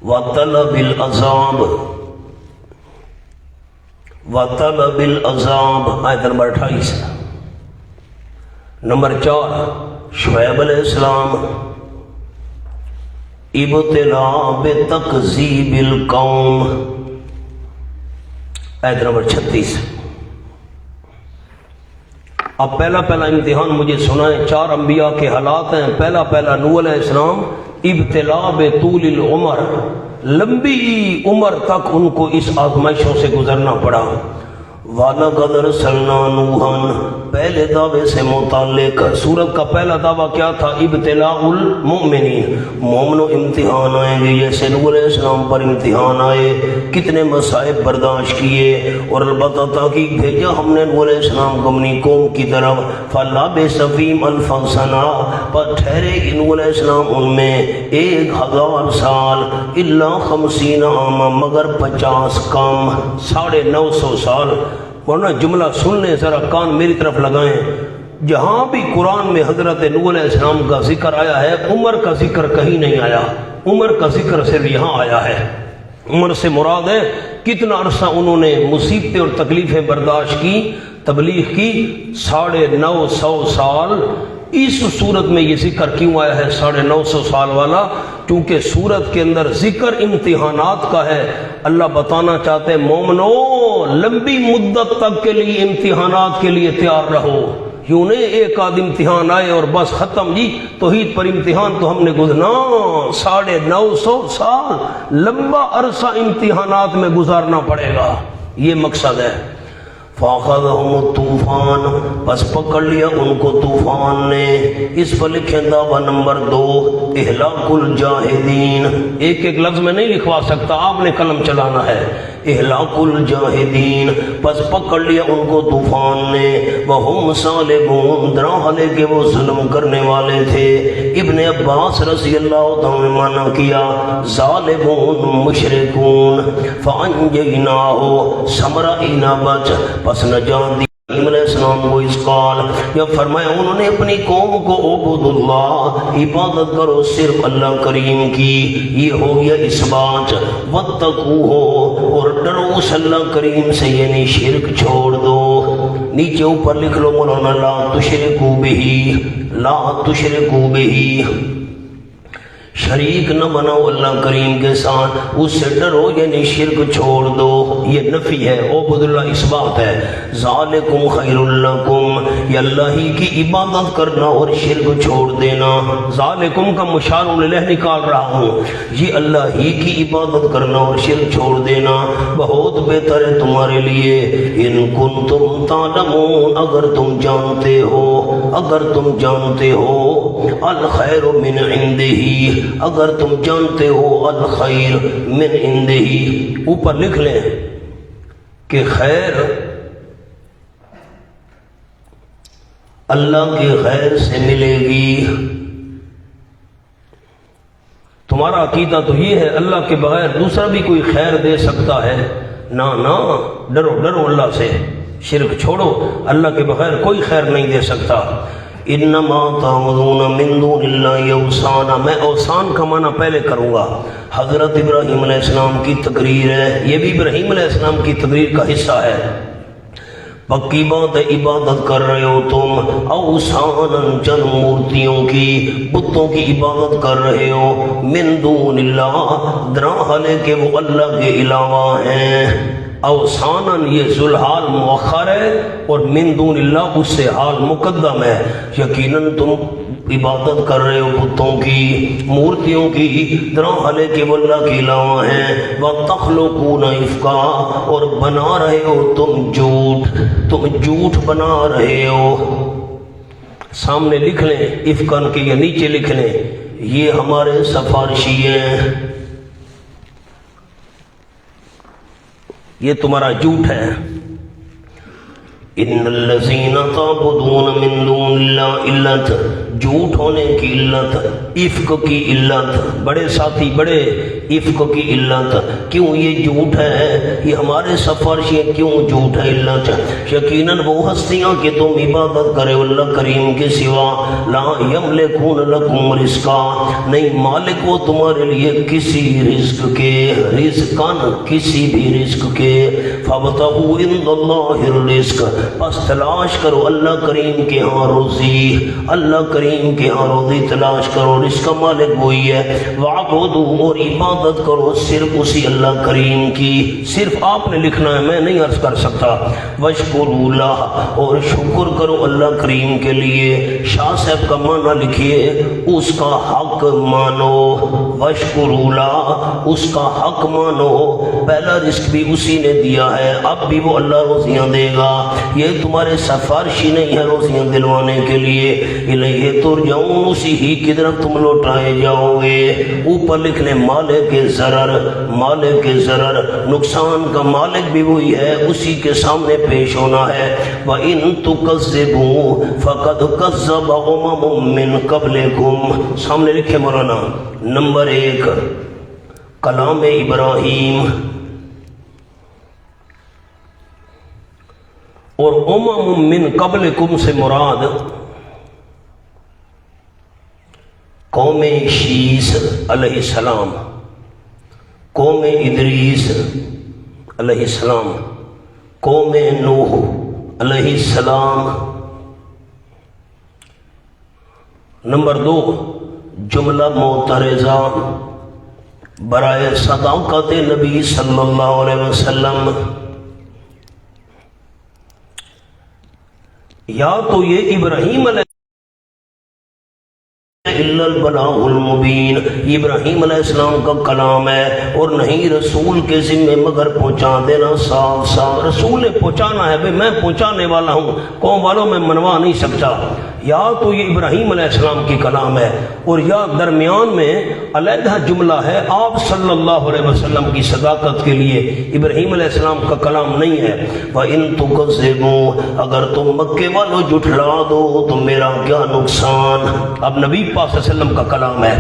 وطلب العذاب آیت نمبر 28۔ نمبر 4 شعیب علیہ السلام، ابتلا بتکذیب القوم، آیت نمبر 36۔ اب پہلا امتحان مجھے سنائیں، 4 انبیاء کے حالات ہیں۔ پہلا نوح علیہ السلام، ابتلا بطول العمر، لمبی عمر تک ان کو اس آزمائشوں سے گزرنا پڑا۔ وَلَقَدْ أَرْسَلْنَا نُوحًا، پہلے دعوے سے متعلق سورت کا پہلا دعویٰ کیا تھا؟ ابتلاء المؤمنین، مومنوں امتحان آئیں گے، جیسے نوح علیہ السلام پر امتحان آئے، کتنے مصائب برداشت کیے، اور البتہ تحقیق بھیجا ہم نے نوح علیہ السلام کو اپنی قوم کی طرف، فَلَبِثَ فِيهِمْ أَلْفَ سَنَةٍ، پر ٹھہرے نوح علیہ السلام ان میں 1000 سال، إِلَّا 50 عاما، مگر 50 کم، 950 سال۔ ورنہ جملہ سن لیں ذرا، کان میری طرف لگائیں، جہاں بھی قرآن میں حضرت نوح علیہ السلام کا ذکر آیا ہے، عمر کا ذکر کہیں نہیں آیا، عمر کا ذکر صرف یہاں آیا ہے۔ عمر سے مراد ہے کتنا عرصہ انہوں نے مصیبتیں اور تکلیفیں برداشت کی، تبلیغ کی، 950 سال۔ اس صورت میں یہ ذکر کیوں آیا ہے 950 سال والا؟ کیونکہ صورت کے اندر ذکر امتحانات کا ہے۔ اللہ بتانا چاہتے ہیں مومنو، لمبی مدت تک کے لیے امتحانات کے لیے تیار رہو، یوں نہیں ایک آدھ امتحان آئے اور بس ختم، جی توحید پر امتحان تو ہم نے گزرنا 950 سال، لمبا عرصہ امتحانات میں گزارنا پڑے گا، یہ مقصد ہے۔ فَأَخَذَهُمُ الطُّوفَانُ، پس پکڑ لیا ان کو طوفان نے۔ اس پر لکھیں دعویٰ نمبر 2 اہلاک الجاہدین، ایک لفظ میں نہیں لکھوا سکتا، آپ نے قلم چلانا ہے۔ اہلاک الجاہدین، پس پکڑ لیا ان کو طوفان نے، وَهُمْ صَالِحُونَ، درحالے کہ وہ ظلم کرنے والے تھے۔ ابن عباس رضی اللہ تعالیٰ نے معنی کیا ظالمون مشرکون، فَأَنْجَيْنَاهُ، سمرائی نہ بچ، پس نجات دی ابراہیم علیہ السلام کو اس قال، جب فرمایا انہوں نے اپنی قوم کو عبد اللہ، عبادت کرو صرف اللہ کریم کی، یہ ہو گیا اس بات، واتقوہ، اور ڈرو اس اللہ کریم سے، یعنی شرک چھوڑ دو۔ نیچے اوپر لکھ لو مولانا لا تشرکو بہی، لا تشرکو بہی، شریک نہ بناؤ اللہ کریم کے ساتھ، اس سے ڈرو یعنی شرک چھوڑ دو، یہ نفی ہے، عبد اللہ اس بات ہے۔ ذالکم خیر لکم، یہ اللہ ہی کی عبادت کرنا اور شرک چھوڑ دینا۔ ذالکم کا مشار الیہ نکال رہا ہوں، یہ اللہ ہی کی عبادت کرنا اور شرک چھوڑ دینا بہت بہتر ہے تمہارے لیے۔ ان کنتم تعلمون، اگر تم جانتے ہو، اگر تم جانتے ہو، الخیر من عنده، اگر تم جانتے ہو، الخیر من عنده، اوپر لکھ لیں کہ خیر اللہ کے خیر سے ملے گی۔ تمہارا عقیدہ تو یہ ہے اللہ کے بغیر دوسرا بھی کوئی خیر دے سکتا ہے؟ نہ نہ، ڈرو ڈرو اللہ سے، شرک چھوڑو، اللہ کے بغیر کوئی خیر نہیں دے سکتا۔ انما تعبدون من دون اللہ اوثانا، میں اوثان کا معنی پہلے کروں گا۔ حضرت ابراہیم علیہ السلام کی تقریر ہے، یہ بھی ابراہیم علیہ السلام کی تقریر کا حصہ ہے۔ پکی بات ہے، عبادت کر رہے ہو تم اوثانا، چند مورتیوں کی، بتوں کی عبادت کر رہے ہو، من دون اللہ، درحالے کہ وہ اللہ کے علاوہ ہیں۔ اوثانن یہ ذوالحال مؤخر ہے اور من دون اللہ اس سے حال مقدم ہے۔ یقیناً تم عبادت کر رہے ہو بتوں کی، مورتیوں کی، درحالے کہ وہ اللہ کے علاوہ ہیں۔ وَتَخْلُقُونَ إِفْكًا، اور بنا رہے ہو تم جھوٹ، تم جھوٹ بنا رہے ہو۔ سامنے لکھ لیں افکن کے، یا نیچے لکھ لیں یہ ہمارے سفارشی ہیں، یہ تمہارا جھوٹ ہے۔ ان الذین تعبدون من دون اللہ، علت جھوٹ ہونے کی علت، افک کی علت، بڑے ساتھی بڑے افک کی علت، کیوں یہ جھوٹ ہے؟ یہ ہمارے سفارشی ہیں، کیوں جھوٹ ہے علت؟ یقیناً وہ ہستیاں کہ تم عبادت کرے اللہ کریم کے سوا، لا یملکون لکم رزقا، نہیں مالک وہ تمہارے لیے کسی رزق کے، رزقاً کسی بھی رزق کے، فابتغوا عند اللہ الرزق، پس تلاش کرو اللہ کریم کے ہاں روزی، اللہ کریم کے ہاں روزی تلاش کرو، رزق کا مالک وہی ہے، وعبدوا، اور عبادت کرو صرف اسی اللہ کریم کی، صرف آپ نے لکھنا ہے، میں نہیں عرض کر سکتا، واشکروا لہ، اور شکر کرو اللہ کریم کے لیے، شاہ صاحب کا معنی لکھیے اس کا حق مانو، واشکروا لہ، اس کا حق مانو، پہلا رزق بھی اسی نے دیا ہے، اب بھی وہ اللہ روزیاں دے گا، یہ تمہارے سفارشی نہیں ہے روزیاں دلوانے کے لیے، الیہ ترجعون، اسی ہی کی طرف تم لوٹائے جاؤ گے۔ اوپر لکھنے مالک ضرر، مالک ضرر، نقصان کا مالک بھی وہی ہے، اسی کے سامنے پیش ہونا ہے۔ وَإِن تُكَذِّبُوا فَقَدْ كَذَّبَ أُمَمٌ مِّن قَبْلِكُمْ، سامنے لکھے مولانا، نمبر 1 کلام ابراہیم، اور امم من قبلکم سے مراد قوم شیس علیہ السلام، قوم ادریس علیہ السلام، قوم نوح علیہ السلام۔ نمبر 2 جملہ معترضہ برائے صداقت نبی صلی اللہ علیہ وسلم، یا تو یہ ابراہیم علیہ الا البلاغ المبین، ابراہیم علیہ السلام کا کلام ہے، اور نہیں رسول کے ذمے مگر پہنچا دینا، صاف صاف رسول نے پہنچانا ہے، بھئی میں پہنچانے والا ہوں، قوم والوں میں منوا نہیں سکتا۔ یا تو یہ ابراہیم علیہ السلام کی کلام ہے، اور یا درمیان میں علیحدہ جملہ ہے آپ صلی اللہ علیہ وسلم کی صداقت کے لیے، ابراہیم علیہ السلام کا کلام نہیں ہے۔ وَإِن تُكَذِّبُوا، اگر تم مکے والوں جھٹلا دو تو میرا کیا نقصان؟ اب نبی پاک صلی اللہ علیہ وسلم کا کلام ہے،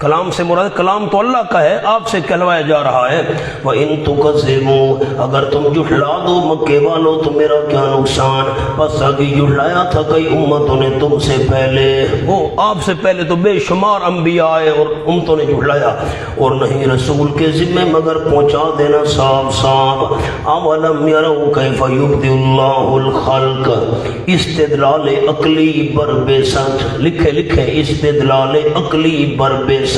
کلام سے مراد کلام تو اللہ کا ہے، آپ سے کہلوایا جا رہا ہے۔ وَإِن تُكَذِّبُوا، اگر تم جھٹلا دو مکے والوں تو میرا کیا نقصان؟ پس آگے جھٹلایا تھا کئی امتوں نے تم سے پہلے، وہ آپ سے پہلے تو بے شمار انبیاء آئے اور امتوں نے جھٹلایا، اور نہیں رسول کے ذمے مگر پہنچا دینا، صاف صاف۔ اَوَلَمْ يَرَوْا كَيْفَ يُبْدِئُ اللَّهُ الْخَلْقَ، استدلال عقلی بربسط، لکھے استدلال عقلی بربسط،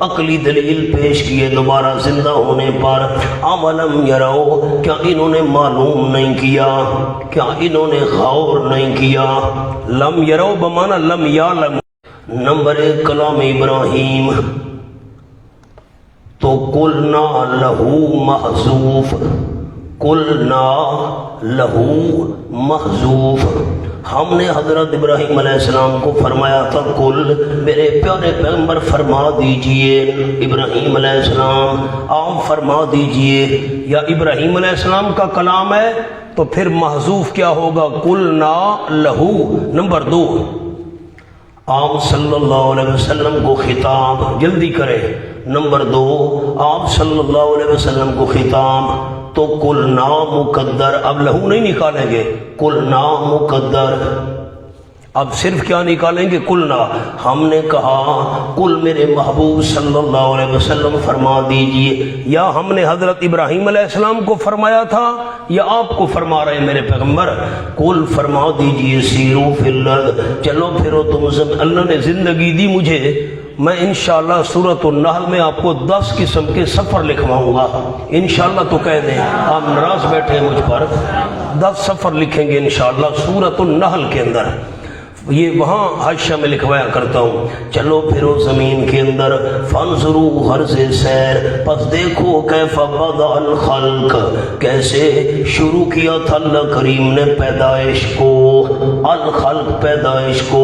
عقلی دلیل پیش کیے دوبارہ زندہ ہونے پر۔ اولم یرو، کیا انہوں نے معلوم نہیں کیا، کیا انہوں نے غور نہیں کیا؟ لم یرو بمانا لم یعلم۔ نمبر 1 کلام ابراہیم، تو قلنا لہو محذوف، قلنا لہو محذوف، ہم نے حضرت ابراہیم علیہ السلام کو فرمایا تھا کل، میرے پیارے پیغمبر فرما دیجئے، ابراہیم علیہ السلام آپ فرما دیجئے۔ یا ابراہیم علیہ السلام کا کلام ہے تو پھر محذوف کیا ہوگا؟ قلنا لہو۔ نمبر 2 آپ صلی اللہ علیہ وسلم کو خطاب، جلدی کریں، نمبر 2 آپ صلی اللہ علیہ وسلم کو خطاب، تو قلنا مقدر، اب لہو نہیں نکالیں گے، قلنا مقدر، اب صرف کیا نکالیں گے؟ قلنا، ہم نے کہا قل میرے محبوب صلی اللہ علیہ وسلم فرما دیجئے، یا ہم نے حضرت ابراہیم علیہ السلام کو فرمایا تھا یا آپ کو فرما رہے ہیں میرے پیغمبر؟ قل فرما دیجئے، سیرو فی الارض، چلو پھرو تم زمین، اللہ نے زندگی دی مجھے، میں انشاءاللہ سورۃ النحل میں آپ کو 10 قسم کے سفر لکھواؤں گا، انشاءاللہ تو کہہ دیں، آپ ناراض بیٹھے ہیں مجھ پر، 10 سفر لکھیں گے انشاءاللہ سورۃ النحل کے اندر۔ یہ وہاں حاشیہ میں لکھوایا کرتا ہوں، چلو پھرو زمین کے اندر، فانظروا ہر سے سیر، پس دیکھو کیف بدأ الخلق، کیسے شروع کیا تھا اللہ کریم نے پیدائش کو، الخلق پیدائش کو،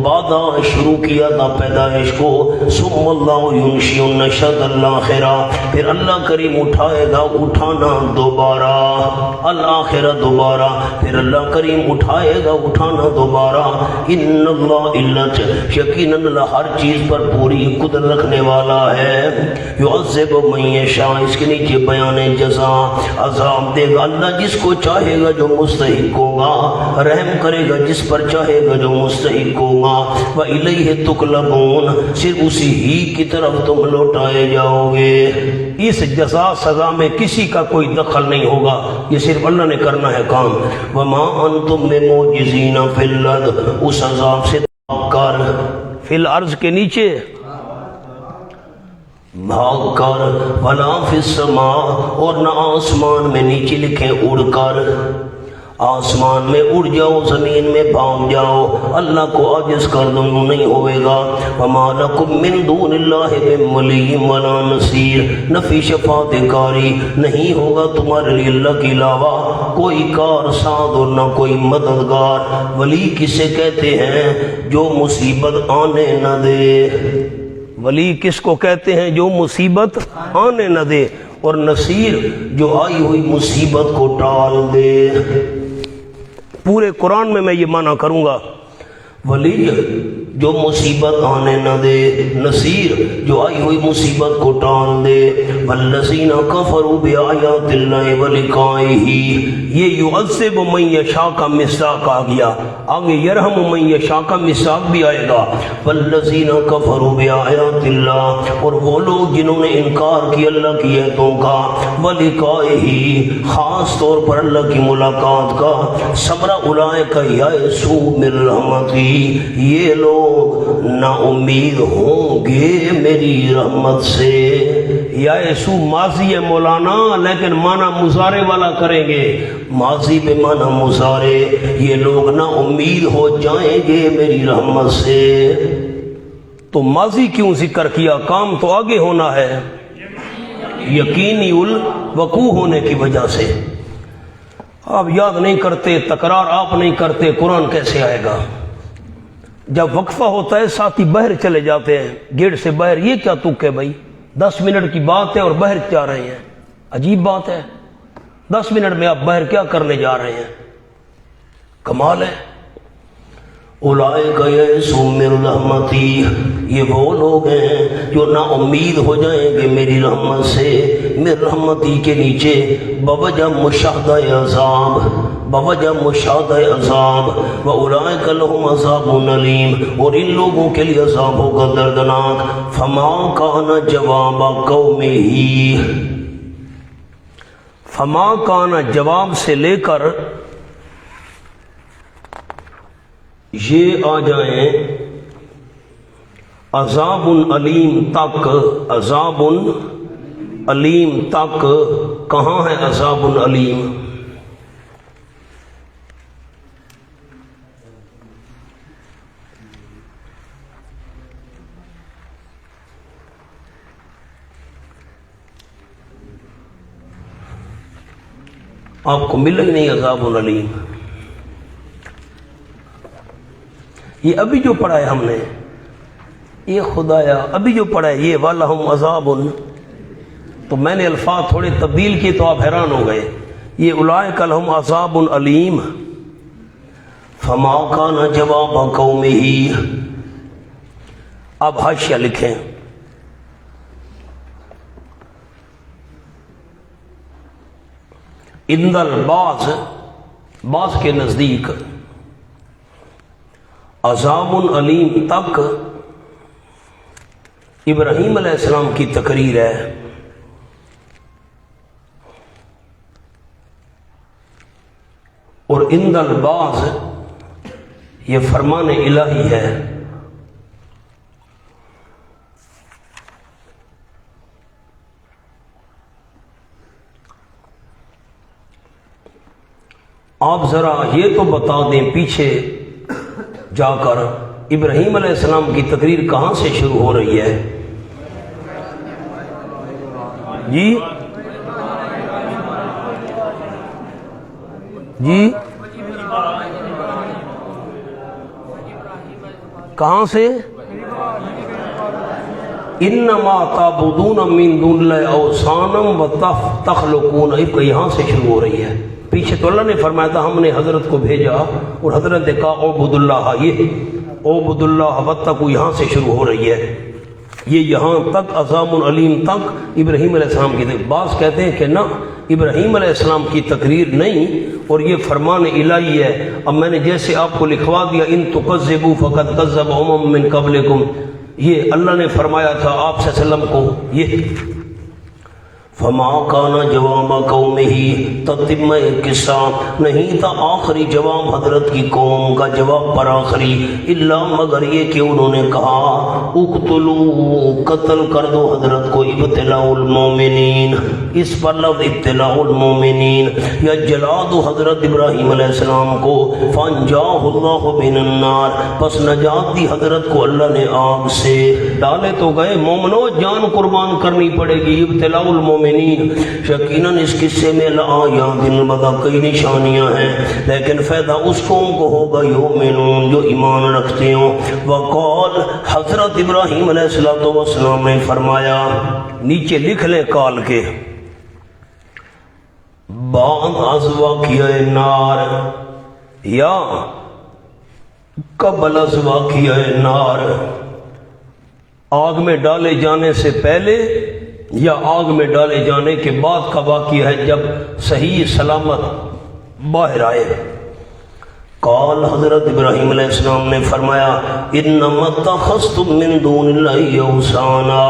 بعد شروع کیا تھا پیدائش کو، ثم اللہ ینشئ النشأۃ الآخرہ، پھر اللہ کریم اٹھائے گا اٹھانا دوبارہ، الآخرہ دوبارہ، پھر اللہ کریم اٹھائے گا اٹھانا دوبارہ، ان اللہ علت، یقیناً اللہ ہر چیز پر پوری قدرت رکھنے والا ہے، یعذب من یشاء، اس کے نیچے بیان جزا، عذاب دے گا اللہ جس کو چاہے گا جو مستحق ہوگا، رحم کرے گا جس پر چاہے گا جو مستحق ہوگا، وَإِلَيْهِ تُقْلَبُونَ، صرف اسی ہی کی طرف تم لوٹائے جاؤ گے، اس جزا سزا میں کسی کا کوئی دخل نہیں ہوگا، یہ صرف اللہ نے کرنا ہے کام، وَمَا أَنْتُمْ بِمُعْجِزِينَ فِي الْأَرْضِ، اس عذاب سے بھاگ کر، فی الارض کے نیچے بھاگ کر، وَلَا فِي السَّمَاءِ، اور نہ آسمان میں، نیچے لکھیں اڑ کر، آسمان میں اڑ جاؤ، زمین میں بھاگ جاؤ، اللہ کو عاجز کر دو نہیں ہوئے گا، وَمَا لَكُم مِّن دُونِ اللَّهِ مِن وَلِيٍّ وَلَا نَصِيرٍ، نفی شفاعت کاری، نہیں ہوگا تمہارے لیے اللہ کے علاوہ کوئی کار ساز اور نہ کوئی مددگار، ولی کسے کہتے ہیں جو مصیبت آنے نہ دے، ولی کس کو کہتے ہیں جو مصیبت آنے نہ دے، اور نصیر جو آئی ہوئی مصیبت کو ٹال دے، پورے قرآن میں میں یہ معنی کروں گا، ولی جو مصیبت آنے نہ دے، نصیر جو آئی ہوئی مصیبت کو ٹال دے، والذین کفروا بآیات اللہ ولقائہ، یہ یعذب من یشاء کا مصداق آ گیا، آگے یرحم من یشاء کا مصداق بھی آئے گا، والذین کفروا بآیات اللہ، اور وہ لوگ جنہوں نے انکار کیا اللہ کی آیتوں کا، ولقائہ خاص طور پر اللہ کی ملاقات کا، صبر اولئک یئسوا من رحمتی، یہ لوگ نا امید ہوں گے میری رحمت سے، یائسو ماضی ہے مولانا لیکن معنی مضارع والا کریں گے، ماضی بے معنی مضارع، یہ لوگ نا امید ہو جائیں گے میری رحمت سے، تو ماضی کیوں ذکر کیا، کام تو آگے ہونا ہے، یقینی الوقوع ہونے کی وجہ سے، آپ یاد نہیں کرتے، تکرار آپ نہیں کرتے، قرآن کیسے آئے گا؟ جب وقفہ ہوتا ہے ساتھی باہر چلے جاتے ہیں گیٹ سے باہر، یہ کیا تک ہے بھائی، 10 منٹ کی بات ہے اور باہر جا رہے ہیں، عجیب بات ہے، 10 منٹ میں آپ باہر کیا کرنے جا رہے ہیں، کمال ہے، اولئک یئسوا من رحمتی، یہ وہ لوگ ہیں جو نا امید ہو جائیں گے میری رحمت سے، من رحمتی کے نیچے بوجہ مشاہدہ عذاب، بوجہ مشاہدہ عذاب، وَأُولَئِكَ لَهُمْ عَذَابٌ أَلِيمٌ، اور ان لوگوں کے لیے عذاب ہوگا دردناک، فَمَا كَانَ جَوَابَ قَوْمِهِ، فَمَا كَانَ جواب سے لے کر یہ آ جائیں عذاب علیم تک، عذاب علیم تک، کہاں ہے عذاب علیم؟ آپ کو مل ہی نہیں عذاب علیم، یہ ابھی جو پڑھا ہے ہم نے، یہ خدایا ابھی جو پڑھا ہے یہ وَلَهُمْ عَذَابٌ، تو میں نے الفاظ تھوڑے تبدیل کیے تو آپ حیران ہو گئے، یہ اولئک لہم عذاب علیم، فما کان جواب قومہ، اب حاشیہ لکھیں، عند البعض، بعض کے نزدیک عذاب علیم تک ابراہیم علیہ السلام کی تقریر ہے، اور عند البعض یہ فرمان الہی ہے، آپ ذرا یہ تو بتا دیں پیچھے جا کر ابراہیم علیہ السلام کی تقریر کہاں سے شروع ہو رہی ہے؟ جی جی کہاں سے؟ انما تعبدون من دون اللہ اوثانا وتخلقون، یہاں سے شروع ہو رہی ہے۔ پیچھے تو اللہ نے فرمایا تھا ہم نے حضرت کو بھیجا اور حضرت نے کہا اعبدوا اللہ، یہ اعبدوا اللہ واتقوا یہاں سے شروع ہو رہی ہے۔ یہ یہاں تک عذاب علیم تک ابراہیم علیہ السلام کی تقریر۔ بعض کہتے ہیں کہ نہ، ابراہیم علیہ السلام کی تقریر نہیں اور یہ فرمان الہی ہے۔ اب میں نے جیسے آپ کو لکھوا دیا ان تکذبوا فقد کذب امم من قبلکم، یہ اللہ نے فرمایا تھا آپ صلی اللہ علیہ وسلم کو۔ یہ فما کانا جواب قومہ، تتمہ قصہ نہیں تھا آخری جواب حضرت کی قوم کا، جواب پر آخری، الا مگر یہ کہ انہوں نے کہا اقتلوا، قتل کر دو حضرت کو، ابتلاء المومنین، اس پر لفظ ابتلاء المومنین، یا جلا دو حضرت ابراہیم علیہ السلام کو، فانجاہ اللہ من النار، پس نجات دی حضرت کو اللہ نے آگ سے۔ ڈالے تو گئے مومنو، جان قربان کرنی پڑے گی، ابتلاء المومنین۔ یقیناً اس قصے میں لآیات البتہ کئی نشانیاں ہیں، لیکن فائدہ اس قوم کو ہوگا یؤمنون جو ایمان رکھتے ہوں۔ وقال، حضرت ابراہیم علیہ السلام نے فرمایا، نیچے لکھ لیں کال کے بعد از واقعہ نار، یا قبل از واقعہ نار، آگ میں ڈالے جانے سے پہلے یا آگ میں ڈالے جانے کے بعد کا واقعہ ہے، جب صحیح سلامت باہر آئے۔ قال، حضرت ابراہیم علیہ السلام نے فرمایا، انما اتخذتم من دون اللہ اوثانا،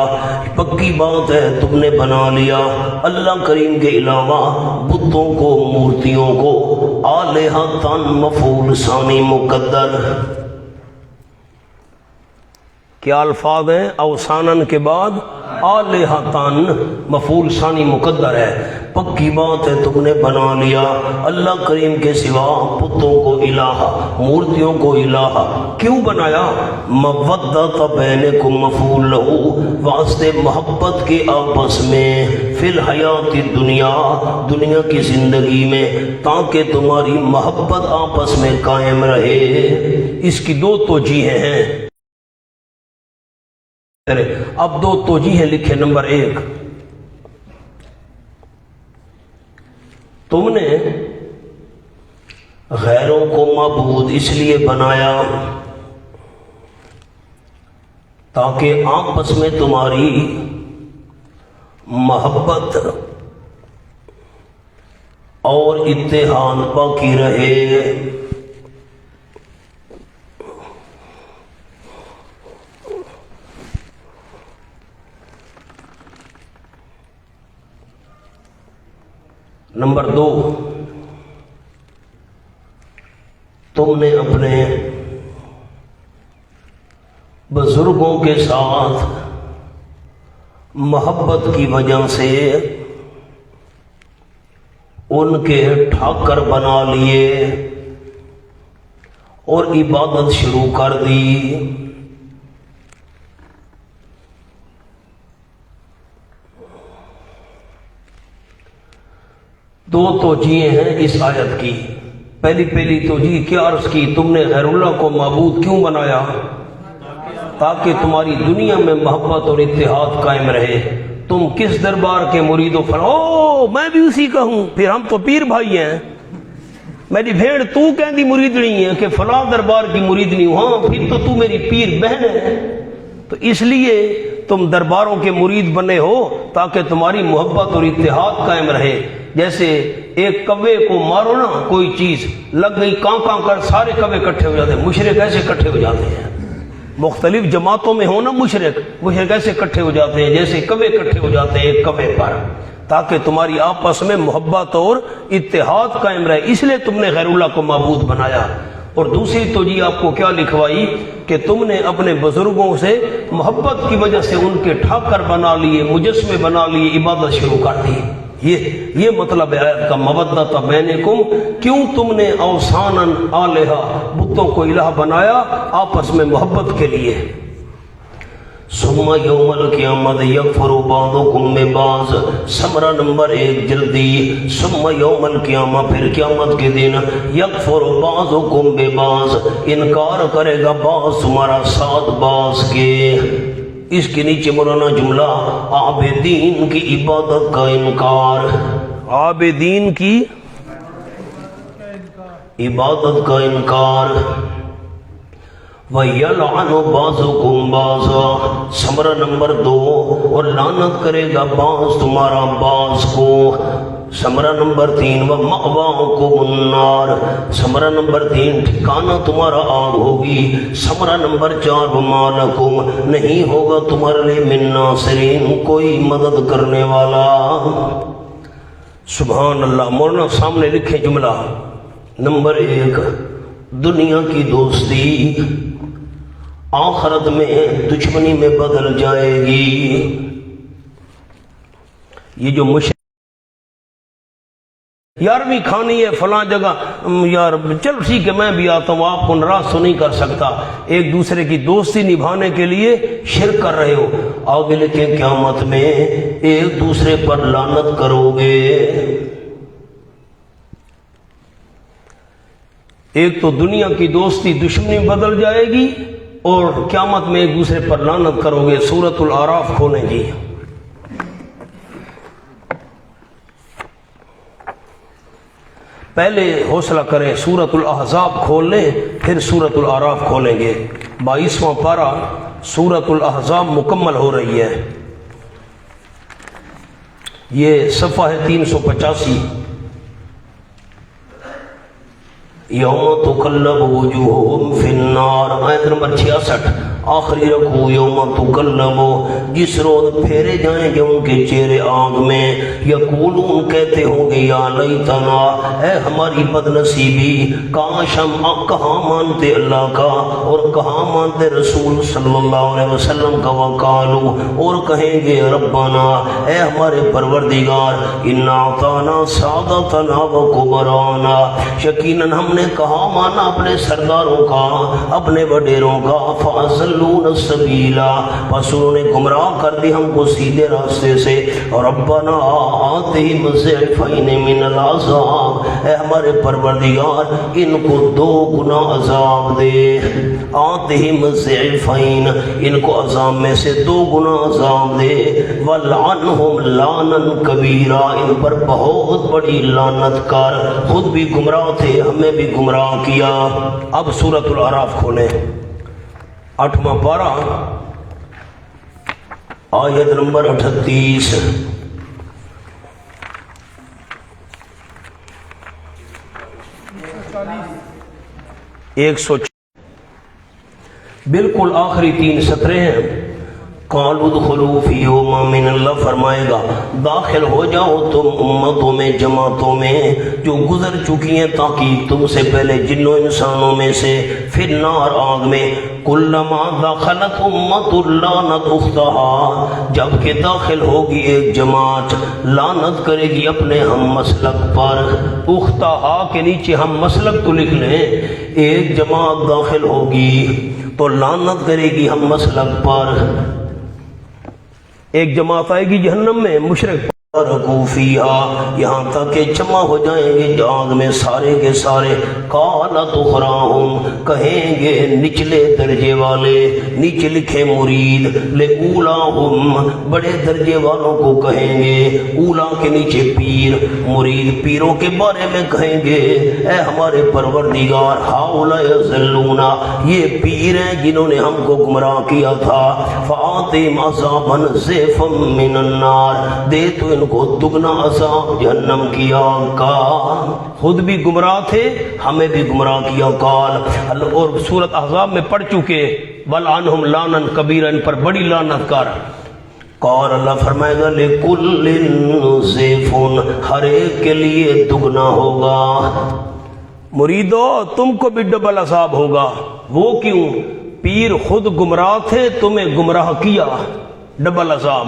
پکی بات ہے تم نے بنا لیا اللہ کریم کے علاوہ بتوں کو، مورتیوں کو، آلہۃ، مفعول ثانی مقدر۔ کیا الفاظ ہیں؟ اوثانن کے بعد آلہتان، مفعول ثانی مقدر ہے۔ پکی بات ہے تم نے بنا لیا اللہ کریم کے سوا بتوں کو الہ، مورتیوں کو الہ۔ کیوں بنایا؟ مودۃ بینکم، مفعول لہ، واسطے محبت کے آپس میں، فی الحیات الدنیا، دنیا کی زندگی میں، تاکہ تمہاری محبت آپس میں قائم رہے۔ اس کی دو توجیہیں ہیں۔ اب دو توجیہیں لکھے۔ نمبر ایک، تم نے غیروں کو معبود اس لیے بنایا تاکہ آپس میں تمہاری محبت اور اتحاد باقی رہے۔ نمبر دو، تم نے اپنے بزرگوں کے ساتھ محبت کی وجہ سے ان کے ٹھاکر بنا لیے اور عبادت شروع کر دی۔ دو توجیہیں ہیں اس آیت کی۔ پہلی توجیہ کیا عرض کی؟ تم نے غیر اللہ کو معبود کیوں بنایا؟ تاکہ تمہاری دنیا میں محبت اور اتحاد قائم رہے۔ تم کس دربار کے مرید او میں بھی اسی کا ہوں، پھر ہم تو پیر بھائی ہیں، میری بھیڑ تو کہندی مریدنی ہے کہ فلاں دربار کی مریدنی ہوں، ہاں پھر تو میری پیر بہن ہے۔ تو اس لیے تم درباروں کے مرید بنے ہو تاکہ تمہاری محبت اور اتحاد قائم رہے۔ جیسے ایک کوے کو مارو نا، کوئی چیز لگ گئی کاں کاں کر، سارے کوے اکٹھے ہو جاتے ہیں۔ مشرک ایسے اکٹھے ہو جاتے ہیں، مختلف جماعتوں میں ہو نا مشرک ایسے اکٹھے ہو جاتے ہیں جیسے کوے اکٹھے ہو جاتے ہیں ایک کوے پر، تاکہ تمہاری آپس میں محبت اور اتحاد قائم رہے۔ اس لیے تم نے غیر اللہ کو معبود بنایا۔ اور دوسری توجیہ آپ کو کیا لکھوائی کہ تم نے اپنے بزرگوں سے محبت کی وجہ سے ان کے ٹھاکر بنا لیے، مجسمے بنا لیے، عبادت شروع کر دی۔ یہ مطلب ہے آیت کا، مودۃ بینکم، کیوں تم نے اوثانا آلہہ، بتوں کو الہ بنایا آپس میں محبت کے لیے۔ ثم یوم القیامت یکفر بعضکم ببعض، ثمرہ نمبر 1 جلدی، ثم یوم القیامت، پھر قیامت کے دن، یکفر بعضکم ببعض، انکار کرے گا بعض تمہارا ساتھ بعض کے۔ اس کے نیچے مولانا جملہ عابدین کی عبادت کا انکار، عابدین کی عبادت کا انکار۔ وَيَلْعَنُ بَعْضُكُمْ بَعْضًا، ثمرہ نمبر 2، اور لعنت کرے گا بعض تمہارا بعض کو۔ ثمرہ نمبر 3، وَمَأْوَاكُمُ النَّارُ، ثمرہ نمبر 3، ٹھکانہ تمہارا آگ ہوگی۔ ثمرہ نمبر 4، وَمَا لَكُمْ، نہیں ہوگا تمہارے لیے مِن ناصرین، کوئی مدد کرنے والا۔ سبحان اللہ۔ مولانا سامنے لکھے جملہ نمبر 1، دنیا کی دوستی آخرت میں دشمنی میں بدل جائے گی۔ یہ جو یارویں کھانی ہے فلاں جگہ، یار چل ٹھیک ہے میں بھی آتا ہوں، آپ کو ناراض تو نہیں کر سکتا، ایک دوسرے کی دوستی نبھانے کے لیے شرک کر رہے ہو، آگے لکھیں قیامت میں ایک دوسرے پر لعنت کرو گے۔ ایک تو دنیا کی دوستی دشمنی بدل جائے گی، اور قیامت میں ایک دوسرے پر لعنت کرو گے۔ سورۃ الاعراف کھولیں گی، پہلے حوصلہ کریں، سورۃ الاحزاب کھول لیں پھر سورۃ الاعراف کھولیں گے۔ 22واں پارہ سورۃ الاحزاب مکمل ہو رہی ہے، یہ صفحہ ہے 385۔ یوم تقلب وجوہہم فی النار، آیت نمبر 66، آخری رکوع، یوم تقلب، جس روز پھیرے جائیں گے ان کے چہرے آگ میں، یقولون، کہتے ہوں گے، یا لیتنا، اے ہماری بد نصیبی، کاش ہم کہاں مانتے اللہ کا اور کہاں مانتے رسول صلی اللہ علیہ وسلم کا، وقالو، اور کہیں گے، ربنا، اے ہمارے پروردگار، انا اطعنا سادتنا وکبرانا، یقیناً ہم نے کہا مانا اپنے سرداروں کا، اپنے وڈیروں کا، فَأَضَلُّونَ السَّبِيلَ، پس انہوں نے گمراہ کر دی ہم کو سیدھے راستے سے، ربنا آتِهِمْ ضِعْفَيْنِ مِنَ الْعَذَابِ، اے ہمارے پروردگار ان کو 2 گنا عذاب دے، آتِهِمْ ضِعْفَيْنِ، ان کو عذاب میں سے 2 گنا عذاب دے، وَلْعَنْهُمْ لَعْنًا كَبِيرًا، ان پر بہت بڑی لعنت کر، خود بھی گمراہ تھے ہمیں بھی گمراہ کیا۔ اب سورۃ الاعراف کھولیں، 8واں پارہ آیت نمبر 38۔ بالکل آخری 3 سطریں ہیں۔ قالوا ادخلوا فی یوم من، اللہ فرمائے گا داخل ہو جاؤ تم امتوں میں، جماعتوں میں جو گزر چکی ہیں تحقیق تم سے پہلے جنوں انسانوں میں سے، فی النار، آگ میں، کلما دخلت امت لعنت اختہا، جب کہ داخل ہوگی ایک جماعت لعنت کرے گی اپنے ہم مسلک پر، اختہا کے نیچے ہم مسلک تو لکھ لیں، ایک جماعت داخل ہوگی تو لعنت کرے گی ہم مسلک پر، ایک جماعت آئے گی جہنم میں مشرک، رکو فیہا، یہاں تک کہ جمع ہو جائیں گے آگ میں سارے کے سارے، قالت اخراہم، کہیں گے نچلے درجے والے، نیچے لکھے مرید، لأولاہم، بڑے درجے والوں کو کہیں گے، اولا کے نیچے پیر، مرید پیروں کے بارے میں کہیں گے، اے ہمارے پروردگار، ہؤلاء یضلونا، یہ پیر ہیں جنہوں نے ہم کو گمراہ کیا تھا، فآتہم عذابا ضعفا من النار، دے تو ان کو دگنا عذاب جہنم کی آگ کا، خود بھی گمراہ تھے ہمیں بھی گمراہ کیا۔ قال، اور سورۃ احزاب میں پڑھ چکے، وَلْعَنْهُمْ لَعْنًا كَبِيرًا، ان پر بڑی لعنت کر۔ قال، اللہ فرمائے گا، لِكُلٍّ ضِعْفٌ، ہر ایک کے لیے دگنا ہوگا، مریدو تم کو بھی ڈبل عذاب ہوگا۔ وہ کیوں؟ پیر خود گمراہ تھے، تمہیں گمراہ کیا، ڈبل عذاب۔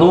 2,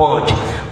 5।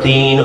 3,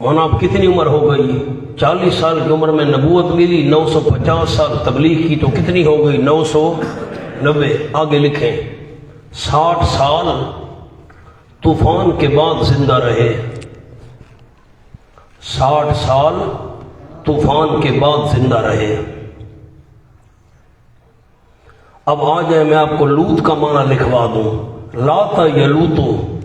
مولانا آپ کتنی عمر ہو گئی؟ 40 سال کی عمر میں نبوت ملی، 950 سال تبلیغ کی تو کتنی ہو گئی؟ 990۔ آگے لکھیں 60 سال طوفان کے بعد زندہ رہے، 60 سال طوفان کے بعد زندہ رہے۔ اب آ جائے میں آپ کو لوط کا معنی لکھوا دوں۔ لاتا یلوتو